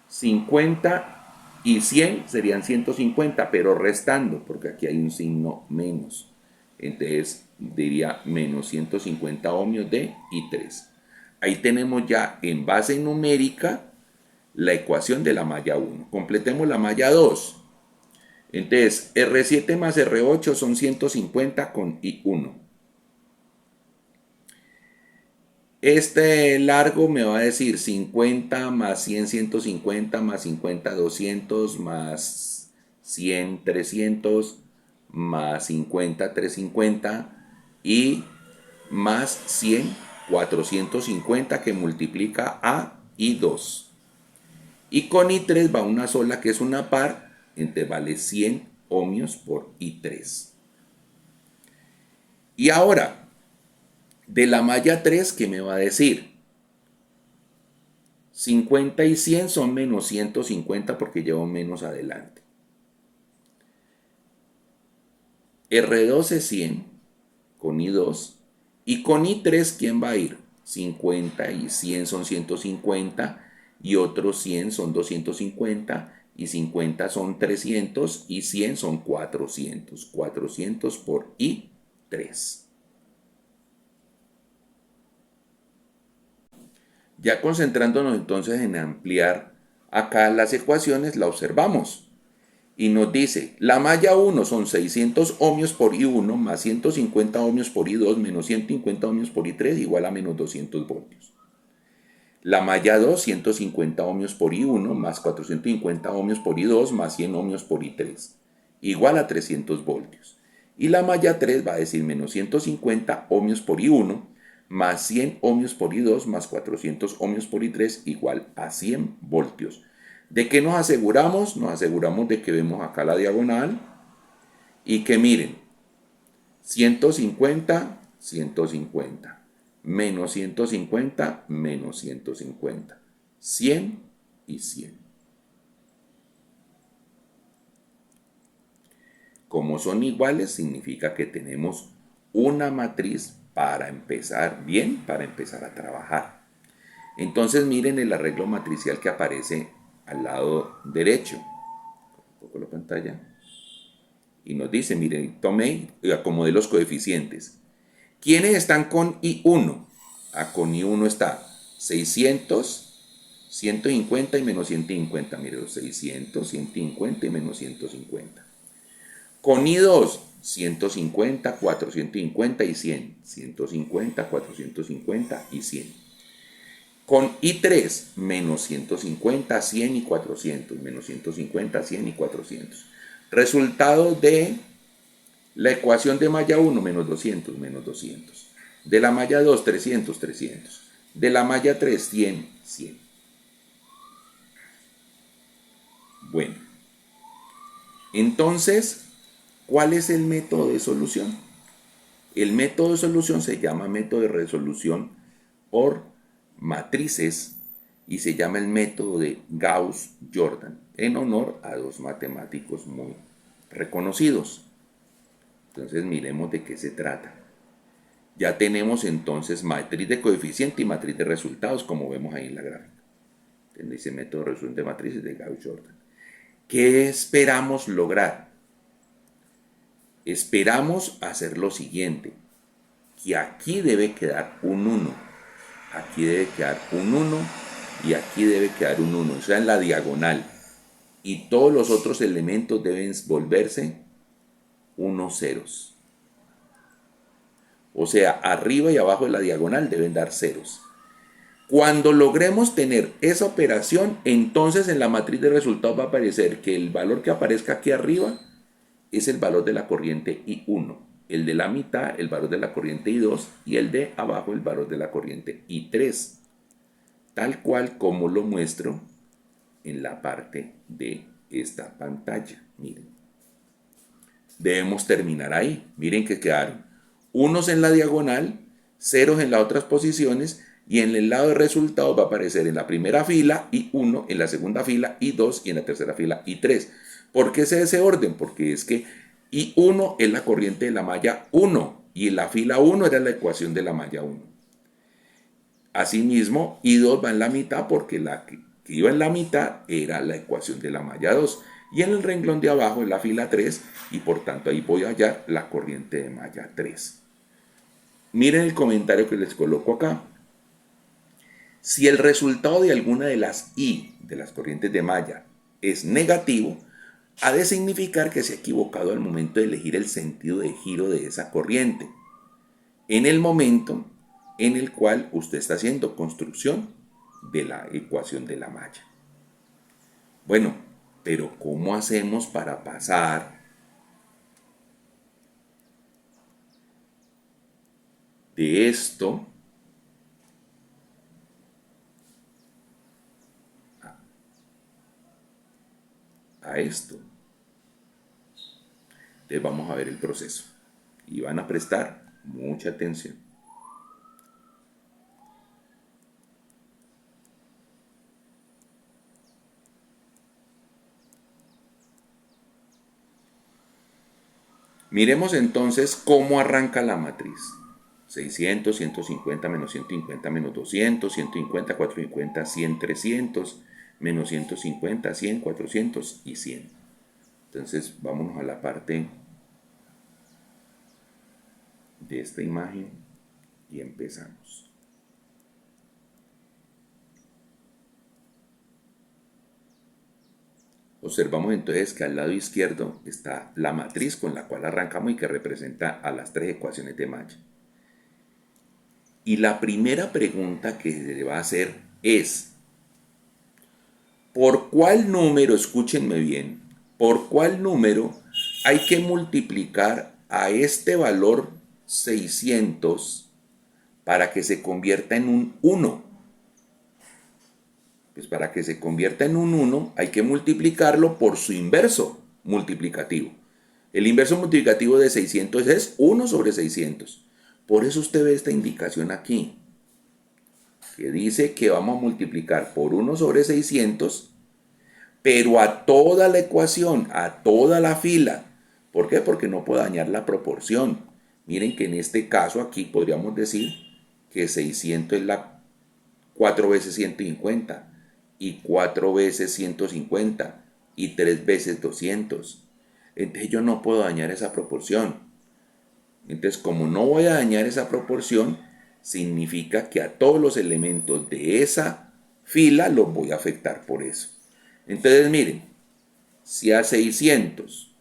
[SPEAKER 1] 50 y 100 serían 150, pero restando, porque aquí hay un signo menos. Entonces diría menos 150 ohmios de I3. Ahí tenemos ya en base numérica la ecuación de la malla 1. Completemos la malla 2. Entonces, R7 más R8 son 150 con I1. Este largo me va a decir 50 más 100, 150, más 50, 200, más 100, 300, más 50, 350 y más 100, 450 que multiplica a I2. Y con I3 va una sola que es una par, entonces vale 100 ohmios por I3. Y ahora, de la malla 3, ¿qué me va a decir? 50 y 100 son menos 150 porque llevo menos adelante. R2 es 100 con I2. Y con I3, ¿quién va a ir? 50 y 100 son 150 y otros 100 son 250 y 50 son 300 y 100 son 400. 400 por I3. Ya concentrándonos entonces en ampliar acá las ecuaciones, la observamos. Y nos dice, la malla 1 son 600 ohmios por I1 más 150 ohmios por I2 menos 150 ohmios por I3 igual a menos 200 voltios. La malla 2, 150 ohmios por I1 más 450 ohmios por I2 más 100 ohmios por I3 igual a 300 voltios. Y la malla 3 va a decir menos 150 ohmios por I1 más 100 ohmios por I2 más 400 ohmios por I3 igual a 100 voltios. ¿De qué nos aseguramos? Nos aseguramos de que vemos acá la diagonal y que miren, 150, 150, menos 150, menos 150, 100 y 100. Como son iguales, significa que tenemos una matriz para empezar bien, para empezar a trabajar. Entonces miren el arreglo matricial que aparece al lado derecho. Un poco la pantalla. Y nos dice, miren, tome y acomode los coeficientes. ¿Quiénes están con I1? Con I1 está 600, 150 y menos 150. Miren, 600, 150 y menos 150. Con I2, 150, 450 y 100. 150, 450 y 100. Con I3, menos 150, 100 y 400. Menos 150, 100 y 400. Resultado de la ecuación de malla 1, menos 200, menos 200. De la malla 2, 300, 300. De la malla 3, 100, 100. Bueno, entonces, ¿cuál es el método de solución? El método de solución se llama método de resolución por matrices y se llama el método de Gauss-Jordan, en honor a dos matemáticos muy reconocidos. Entonces miremos de qué se trata. Ya tenemos entonces matriz de coeficiente y matriz de resultados, como vemos ahí en la gráfica. Entonces dice método de resolución de matrices de Gauss-Jordan. ¿Qué esperamos lograr? Esperamos hacer lo siguiente, que aquí debe quedar un 1, aquí debe quedar un 1 y aquí debe quedar un 1, o sea, en la diagonal. Y todos los otros elementos deben volverse unos ceros. O sea, arriba y abajo de la diagonal deben dar ceros. Cuando logremos tener esa operación, entonces en la matriz de resultados va a aparecer que el valor que aparezca aquí arriba es el valor de la corriente I1, el de la mitad el valor de la corriente I2 y el de abajo el valor de la corriente I3, tal cual como lo muestro en la parte de esta pantalla. Miren, debemos terminar ahí. Miren que quedaron unos en la diagonal, ceros en las otras posiciones, y en el lado de resultados va a aparecer en la primera fila I1, en la segunda fila I2 y en la tercera fila I3. ¿Por qué es ese orden? Porque es que I1 es la corriente de la malla 1 y en la fila 1 era la ecuación de la malla 1. Asimismo, I2 va en la mitad porque la que iba en la mitad era la ecuación de la malla 2. Y en el renglón de abajo es la fila 3 y por tanto ahí voy a hallar la corriente de malla 3. Miren el comentario que les coloco acá. Si el resultado de alguna de las I, de las corrientes de malla, es negativo, ha de significar que se ha equivocado al momento de elegir el sentido de giro de esa corriente, en el momento en el cual usted está haciendo construcción de la ecuación de la malla. Bueno, pero ¿cómo hacemos para pasar de esto a esto? Entonces vamos a ver el proceso y van a prestar mucha atención. Miremos entonces cómo arranca la matriz. 600, 150, menos 150, menos 200, 150, 450, 100, 300, menos 150, 100, 400 y 100. Entonces vámonos a la parte de esta imagen y empezamos. Observamos entonces que al lado izquierdo está la matriz con la cual arrancamos y que representa a las tres ecuaciones de malla. Y la primera pregunta que se le va a hacer es, ¿por cuál número, escúchenme bien, por cuál número hay que multiplicar a este valor 600 para que se convierta en un 1? Pues para que se convierta en un 1 hay que multiplicarlo por su inverso multiplicativo. El inverso multiplicativo de 600 es 1 sobre 600. Por eso usted ve esta indicación aquí, que dice que vamos a multiplicar por 1 sobre 600, pero a toda la ecuación, a toda la fila. ¿Por qué? Porque no puedo dañar la proporción. Miren que en este caso aquí podríamos decir que 600 es la 4 veces 150 y 4 veces 150 y 3 veces 200. Entonces yo no puedo dañar esa proporción. Entonces, como no voy a dañar esa proporción, significa que a todos los elementos de esa fila los voy a afectar por eso. Entonces, miren, si a 600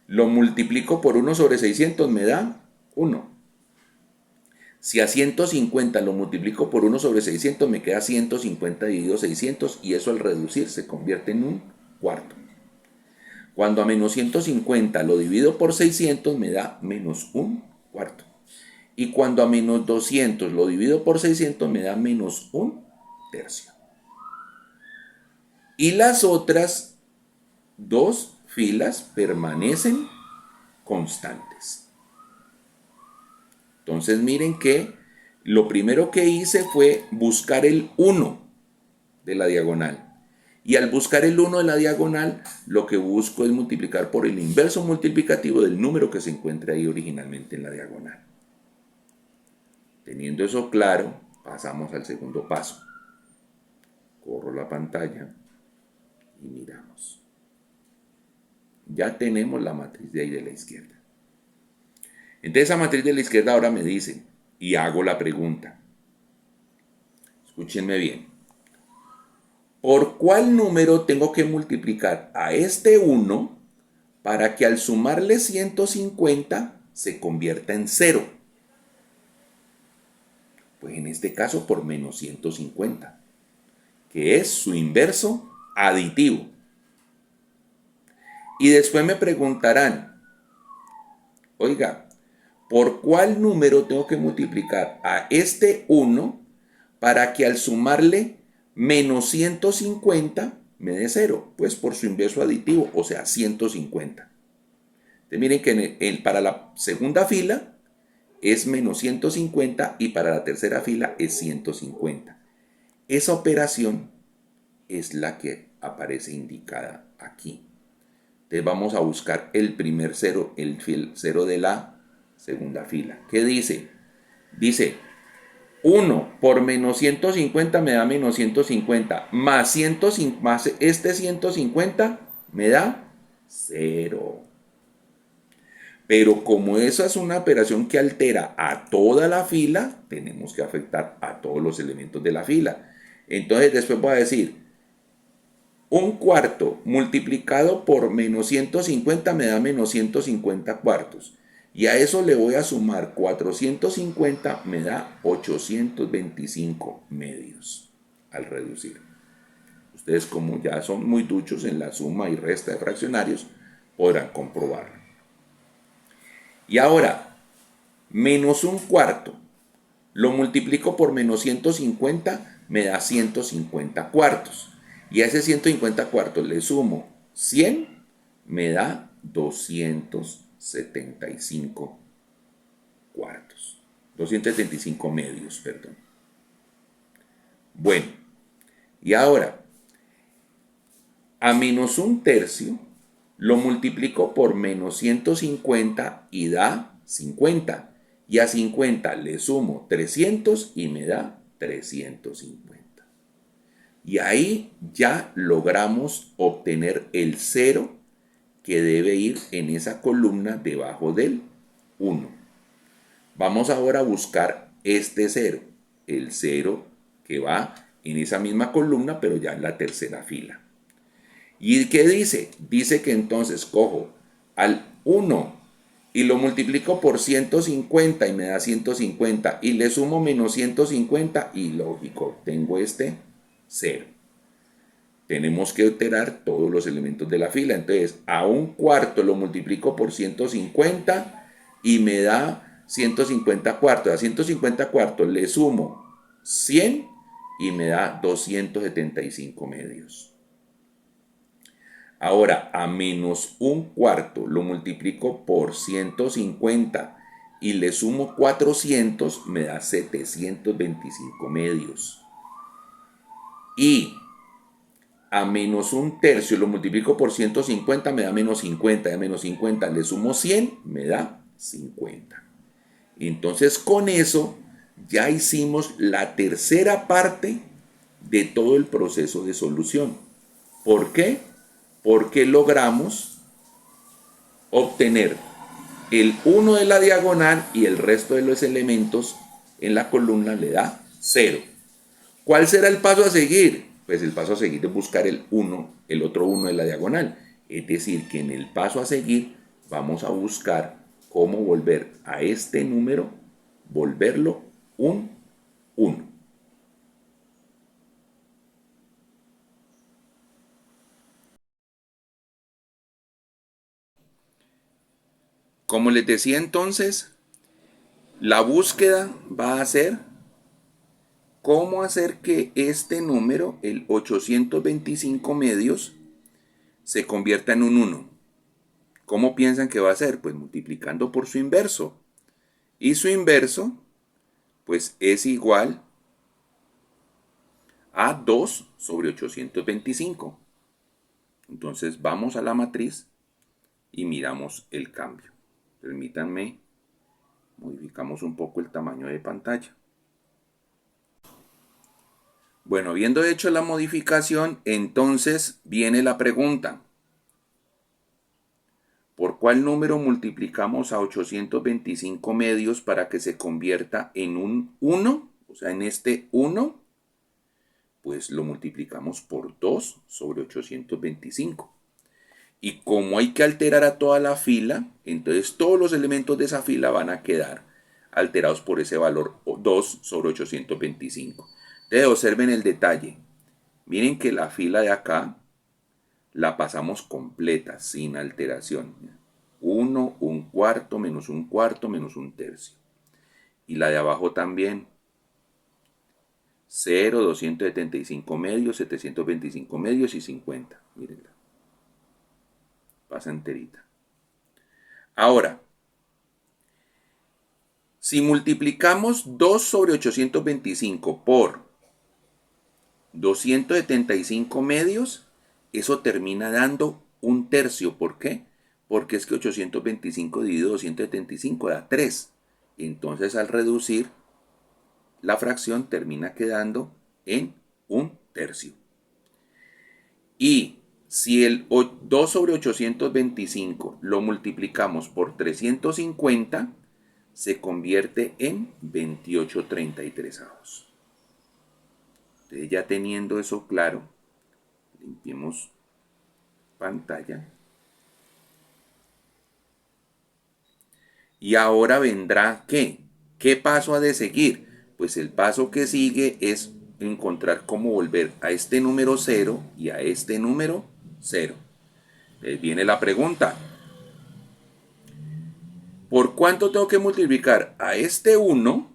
[SPEAKER 1] lo multiplico por 1 sobre 600 me da 1. Si a 150 lo multiplico por 1 sobre 600 me queda 150 dividido 600 y eso al reducir se convierte en un cuarto. Cuando a menos 150 lo divido por 600 me da menos un cuarto. Y cuando a menos 200 lo divido por 600 me da menos un tercio. Y las otras dos filas permanecen constantes. Entonces miren que lo primero que hice fue buscar el 1 de la diagonal. Y al buscar el 1 de la diagonal, lo que busco es multiplicar por el inverso multiplicativo del número que se encuentra ahí originalmente en la diagonal. Teniendo eso claro, pasamos al segundo paso. Corro la pantalla y miramos. Ya tenemos la matriz de ahí de la izquierda. Entonces esa matriz de la izquierda ahora me dice, y hago la pregunta. Escúchenme bien. ¿Por cuál número tengo que multiplicar a este 1 para que al sumarle 150 se convierta en 0? Pues en este caso por menos 150, que es su inverso aditivo. Y después me preguntarán, oiga, ¿por cuál número tengo que multiplicar a este 1 para que al sumarle menos 150 me dé 0? Pues por su inverso aditivo, o sea, 150. Entonces miren que para la segunda fila es menos 150 y para la tercera fila es 150. Esa operación es la que aparece indicada aquí. Entonces vamos a buscar el primer cero, el cero de la segunda fila. ¿Qué dice? Dice 1 por menos 150 me da menos 150, más, más este 150 me da 0. Pero como esa es una operación que altera a toda la fila, tenemos que afectar a todos los elementos de la fila. Entonces después voy a decir, un cuarto multiplicado por menos 150 me da menos 150 cuartos. Y a eso le voy a sumar 450, me da 825 medios al reducir. Ustedes, como ya son muy duchos en la suma y resta de fraccionarios, podrán comprobarlo. Y ahora, menos un cuarto, lo multiplico por menos 150, me da 150 cuartos. Y a ese 150 cuartos le sumo 100, me da 275 cuartos. 275 medios, perdón. Bueno, y ahora, a menos un tercio, lo multiplico por menos 150 y da 50. Y a 50 le sumo 300 y me da 350. Y ahí ya logramos obtener el 0 que debe ir en esa columna debajo del 1. Vamos ahora a buscar este 0, el 0 que va en esa misma columna, pero ya en la tercera fila. ¿Y qué dice? Dice que entonces cojo al 1 y lo multiplico por 150 y me da 150 y le sumo menos 150 y lógico, tengo este 0. Tenemos que alterar todos los elementos de la fila. Entonces, a un cuarto lo multiplico por 150 y me da 150 cuartos. A 150 cuartos le sumo 100 y me da 275 medios. Ahora, a menos un cuarto lo multiplico por 150 y le sumo 400, me da 725 medios. Y a menos un tercio lo multiplico por 150, me da menos 50. Y a menos 50 le sumo 100, me da 50. Entonces con eso ya hicimos la tercera parte de todo el proceso de solución. ¿Por qué? Porque logramos obtener el 1 de la diagonal y el resto de los elementos en la columna le da 0. ¿Cuál será el paso a seguir? Pues el paso a seguir es buscar el otro 1 de la diagonal. Es decir, que en el paso a seguir vamos a buscar cómo volver a este número, volverlo un 1. Como les decía entonces, la búsqueda va a ser cómo hacer que este número, el 825 medios, se convierta en un 1. ¿Cómo piensan que va a ser? Pues multiplicando por su inverso. Y su inverso, pues es igual a 2 sobre 825. Entonces vamos a la matriz y miramos el cambio. Permítanme, modificamos un poco el tamaño de pantalla. Bueno, habiendo hecho la modificación, entonces viene la pregunta. ¿Por cuál número multiplicamos a 825 medios para que se convierta en un 1? O sea, en este 1, pues lo multiplicamos por 2 sobre 825. Y como hay que alterar a toda la fila, entonces todos los elementos de esa fila van a quedar alterados por ese valor 2 sobre 825. Entonces observen el detalle. Miren que la fila de acá, la pasamos completa, sin alteración. 1, un cuarto, menos un cuarto, menos un tercio. Y la de abajo también. 0, 275 medios, 725 medios y 50. Mírenla. Pasa enterita. Ahora, si multiplicamos 2 sobre 825 por 275 medios, eso termina dando un tercio. ¿Por qué? Porque es que 825 dividido 275 da 3. Entonces, al reducir, la fracción termina quedando en un tercio. Y si el 2 sobre 825 lo multiplicamos por 350, se convierte en 28/33. Entonces, ya teniendo eso claro, limpiemos pantalla. Y ahora vendrá ¿qué? ¿Qué paso ha de seguir? Pues el paso que sigue es encontrar cómo volver a este número 0 y a este número 0. Entonces viene la pregunta. ¿Por cuánto tengo que multiplicar a este 1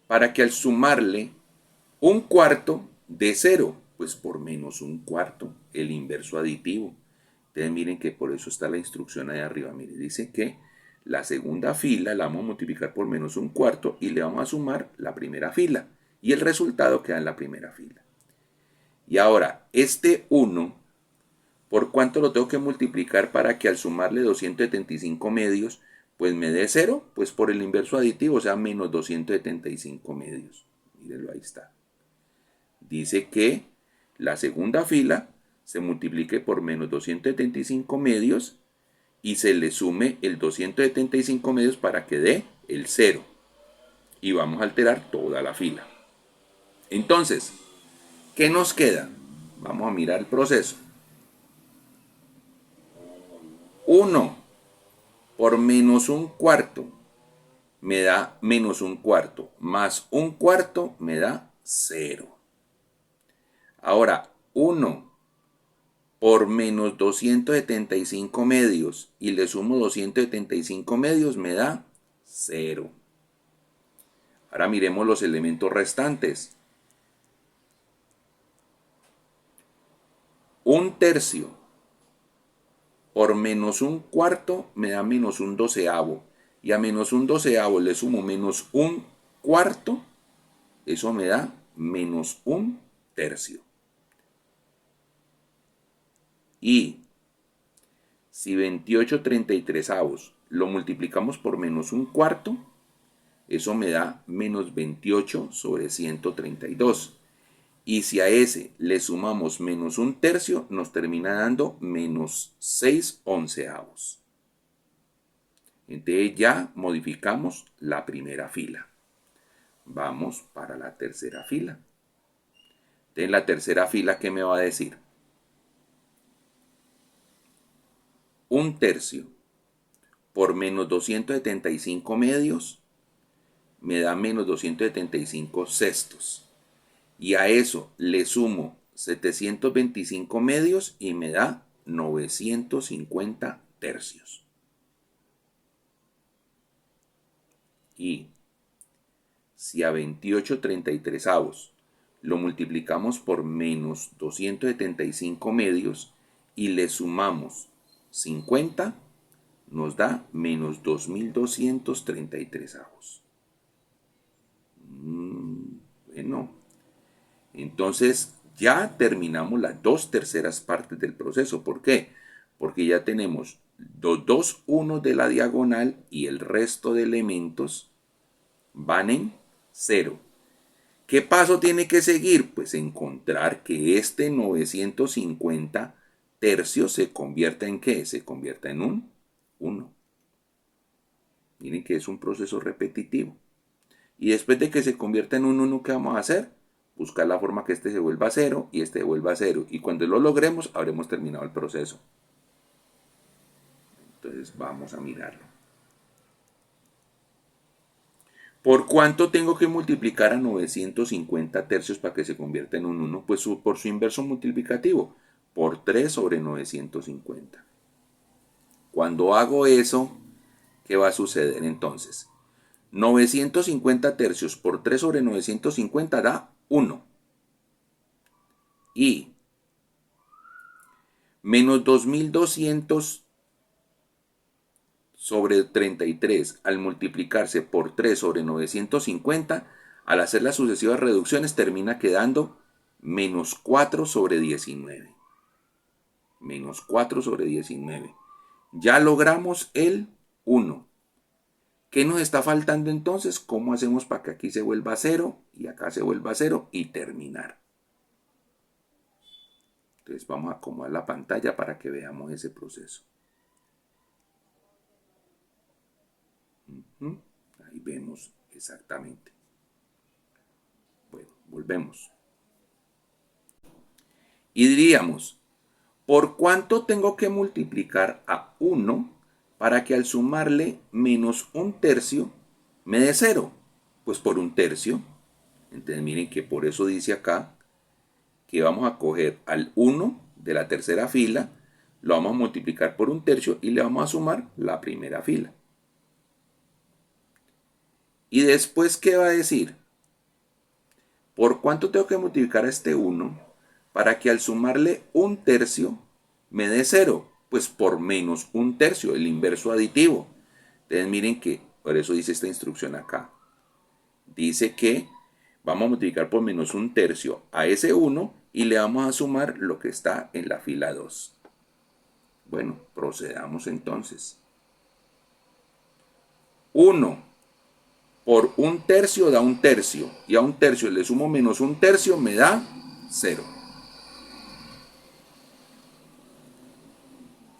[SPEAKER 1] para que al sumarle un cuarto de 0? Pues por menos un cuarto, el inverso aditivo. Entonces miren que por eso está la instrucción ahí arriba. Miren, dice que la segunda fila la vamos a multiplicar por menos un cuarto y le vamos a sumar la primera fila. Y el resultado queda en la primera fila. Y ahora, este 1, ¿por cuánto lo tengo que multiplicar para que al sumarle 275 medios, pues me dé 0? Pues por el inverso aditivo, o sea, menos 275 medios. Mírenlo, ahí está. Dice que la segunda fila se multiplique por menos 275 medios y se le sume el 275 medios para que dé el 0. Y vamos a alterar toda la fila. Entonces, ¿qué nos queda? Vamos a mirar el proceso. 1 por menos un cuarto me da menos un cuarto, más un cuarto me da 0. Ahora, 1 por menos 275 medios y le sumo 275 medios me da 0. Ahora miremos los elementos restantes. Un tercio por menos un cuarto me da menos un doceavo. Y a menos un doceavo le sumo menos un cuarto, eso me da menos un tercio. Y si 28/33 lo multiplicamos por menos un cuarto, eso me da menos 28 sobre 132. Y si a ese le sumamos menos un tercio, nos termina dando menos 6/11. Entonces ya modificamos la primera fila. Vamos para la tercera fila. En la tercera fila, ¿qué me va a decir? Un tercio por menos 275 medios me da menos 275 sextos. Y a eso le sumo 725 medios y me da 950 tercios. Y si a 28/33 lo multiplicamos por menos 275 medios y le sumamos 50, nos da menos 2233. Bueno, entonces ya terminamos las 2/3 partes del proceso. ¿Por qué? Porque ya tenemos los 2 unos de la diagonal y el resto de elementos van en 0. ¿Qué paso tiene que seguir? Pues encontrar que este 950 tercios se convierta en ¿qué? Se convierta en un 1. Miren que es un proceso repetitivo. Y después de que se convierta en un 1, ¿qué vamos a hacer? Buscar la forma que este se vuelva a 0 y este se vuelva a 0. Y cuando lo logremos, habremos terminado el proceso. Entonces vamos a mirarlo. ¿Por cuánto tengo que multiplicar a 950 tercios para que se convierta en un 1? Pues por su inverso multiplicativo, por 3 sobre 950. Cuando hago eso, ¿qué va a suceder entonces? 950 tercios por 3 sobre 950 da 1. Y menos 2200 sobre 33 al multiplicarse por 3 sobre 950, al hacer las sucesivas reducciones termina quedando menos 4 sobre 19. Menos 4 sobre 19. Ya logramos el 1. ¿Qué nos está faltando entonces? ¿Cómo hacemos para que aquí se vuelva 0 y acá se vuelva 0 y terminar? Entonces vamos a acomodar la pantalla para que veamos ese proceso. Ahí vemos exactamente. Bueno, volvemos. Y diríamos, ¿por cuánto tengo que multiplicar a 1 para que al sumarle menos 1/3 me dé 0? Pues por 1/3. Entonces miren que por eso dice acá que vamos a coger al 1 de la tercera fila, lo vamos a multiplicar por 1/3 y le vamos a sumar la primera fila. Y después, ¿qué va a decir? ¿Por cuánto tengo que multiplicar a este 1 para que al sumarle 1/3 me dé 0? Pues por menos 1/3, el inverso aditivo. Entonces miren que, por eso dice esta instrucción acá. Dice que vamos a multiplicar por menos 1/3 a ese 1 y le vamos a sumar lo que está en la fila 2. Bueno, procedamos entonces. 1 por 1/3 da 1/3 y a 1/3 le sumo menos 1/3 me da 0.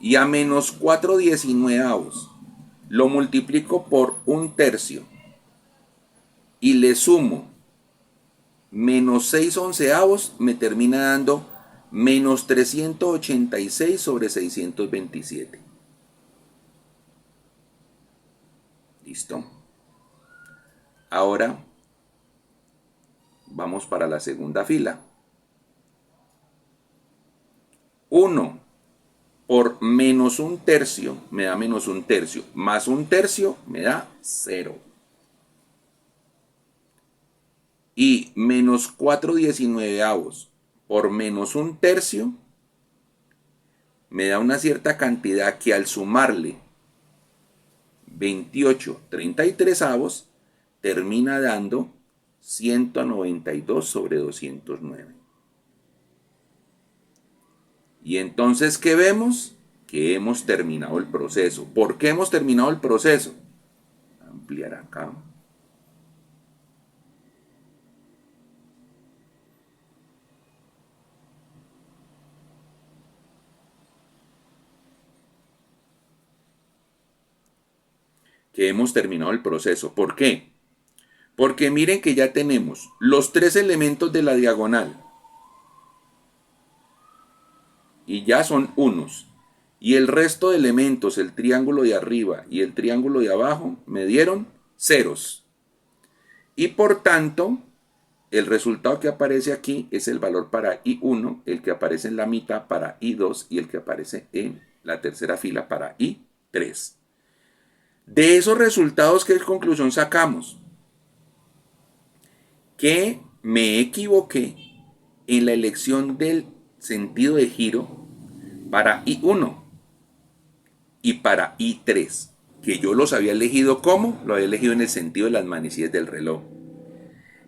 [SPEAKER 1] Y a menos 4/19 lo multiplico por 1/3 y le sumo menos 6/11 me termina dando menos 386 sobre 627. ¿Listo? Ahora vamos para la segunda fila. 1 por menos 1/3 me da menos 1/3, más 1/3 me da 0. Y menos 4/19 por menos 1/3 me da una cierta cantidad que al sumarle 28/33 termina dando 192 sobre 209. Y entonces, ¿qué vemos? Que hemos terminado el proceso. ¿Por qué hemos terminado el proceso? Ampliar acá. Que hemos terminado el proceso. ¿Por qué? Porque miren que ya tenemos los 3 elementos de la diagonal. Y ya son unos. Y el resto de elementos, el triángulo de arriba y el triángulo de abajo, me dieron ceros. Y por tanto, el resultado que aparece aquí es el valor para I1, el que aparece en la mitad para I2 y el que aparece en la tercera fila para I3. De esos resultados, ¿qué conclusión sacamos? Que me equivoqué en la elección del sentido de giro para I1 y para I3, que yo los había elegido como, lo había elegido en el sentido de las manecillas del reloj.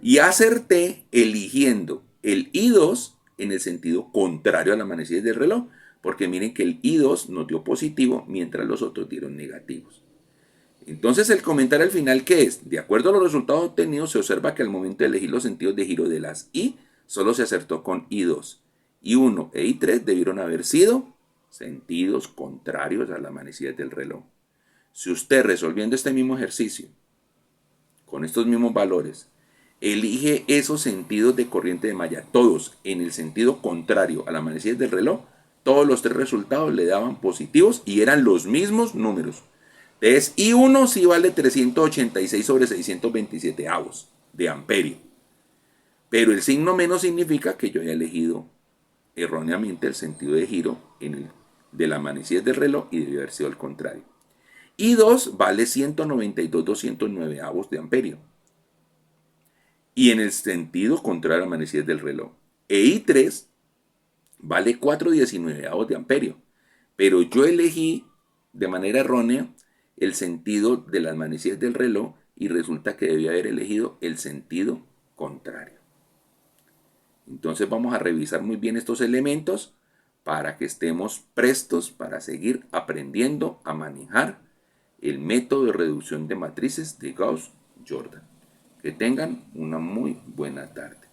[SPEAKER 1] Y acerté eligiendo el I2 en el sentido contrario a las manecillas del reloj, porque miren que el I2 nos dio positivo mientras los otros dieron negativos. Entonces el comentario al final, ¿qué es? De acuerdo a los resultados obtenidos, se observa que al momento de elegir los sentidos de giro de las I, solo se acertó con I2. I1 e I3 debieron haber sido sentidos contrarios a las manecillas del reloj. Si usted, resolviendo este mismo ejercicio, con estos mismos valores, elige esos sentidos de corriente de malla, todos en el sentido contrario a las manecillas del reloj, todos los 3 resultados le daban positivos y eran los mismos números. Entonces, I1 sí vale 386 sobre 627 avos de amperio. Pero el signo menos significa que yo haya elegido erróneamente el sentido de giro de la manecilla del reloj y debió haber sido al contrario. I2 vale 192/209 de amperio. Y en el sentido contrario a la manecilla del reloj. E I3 vale 4/19 de amperio. Pero yo elegí de manera errónea el sentido de las manecillas del reloj y resulta que debía haber elegido el sentido contrario. Entonces vamos a revisar muy bien estos elementos para que estemos prestos para seguir aprendiendo a manejar el método de reducción de matrices de Gauss-Jordan. Que tengan una muy buena tarde.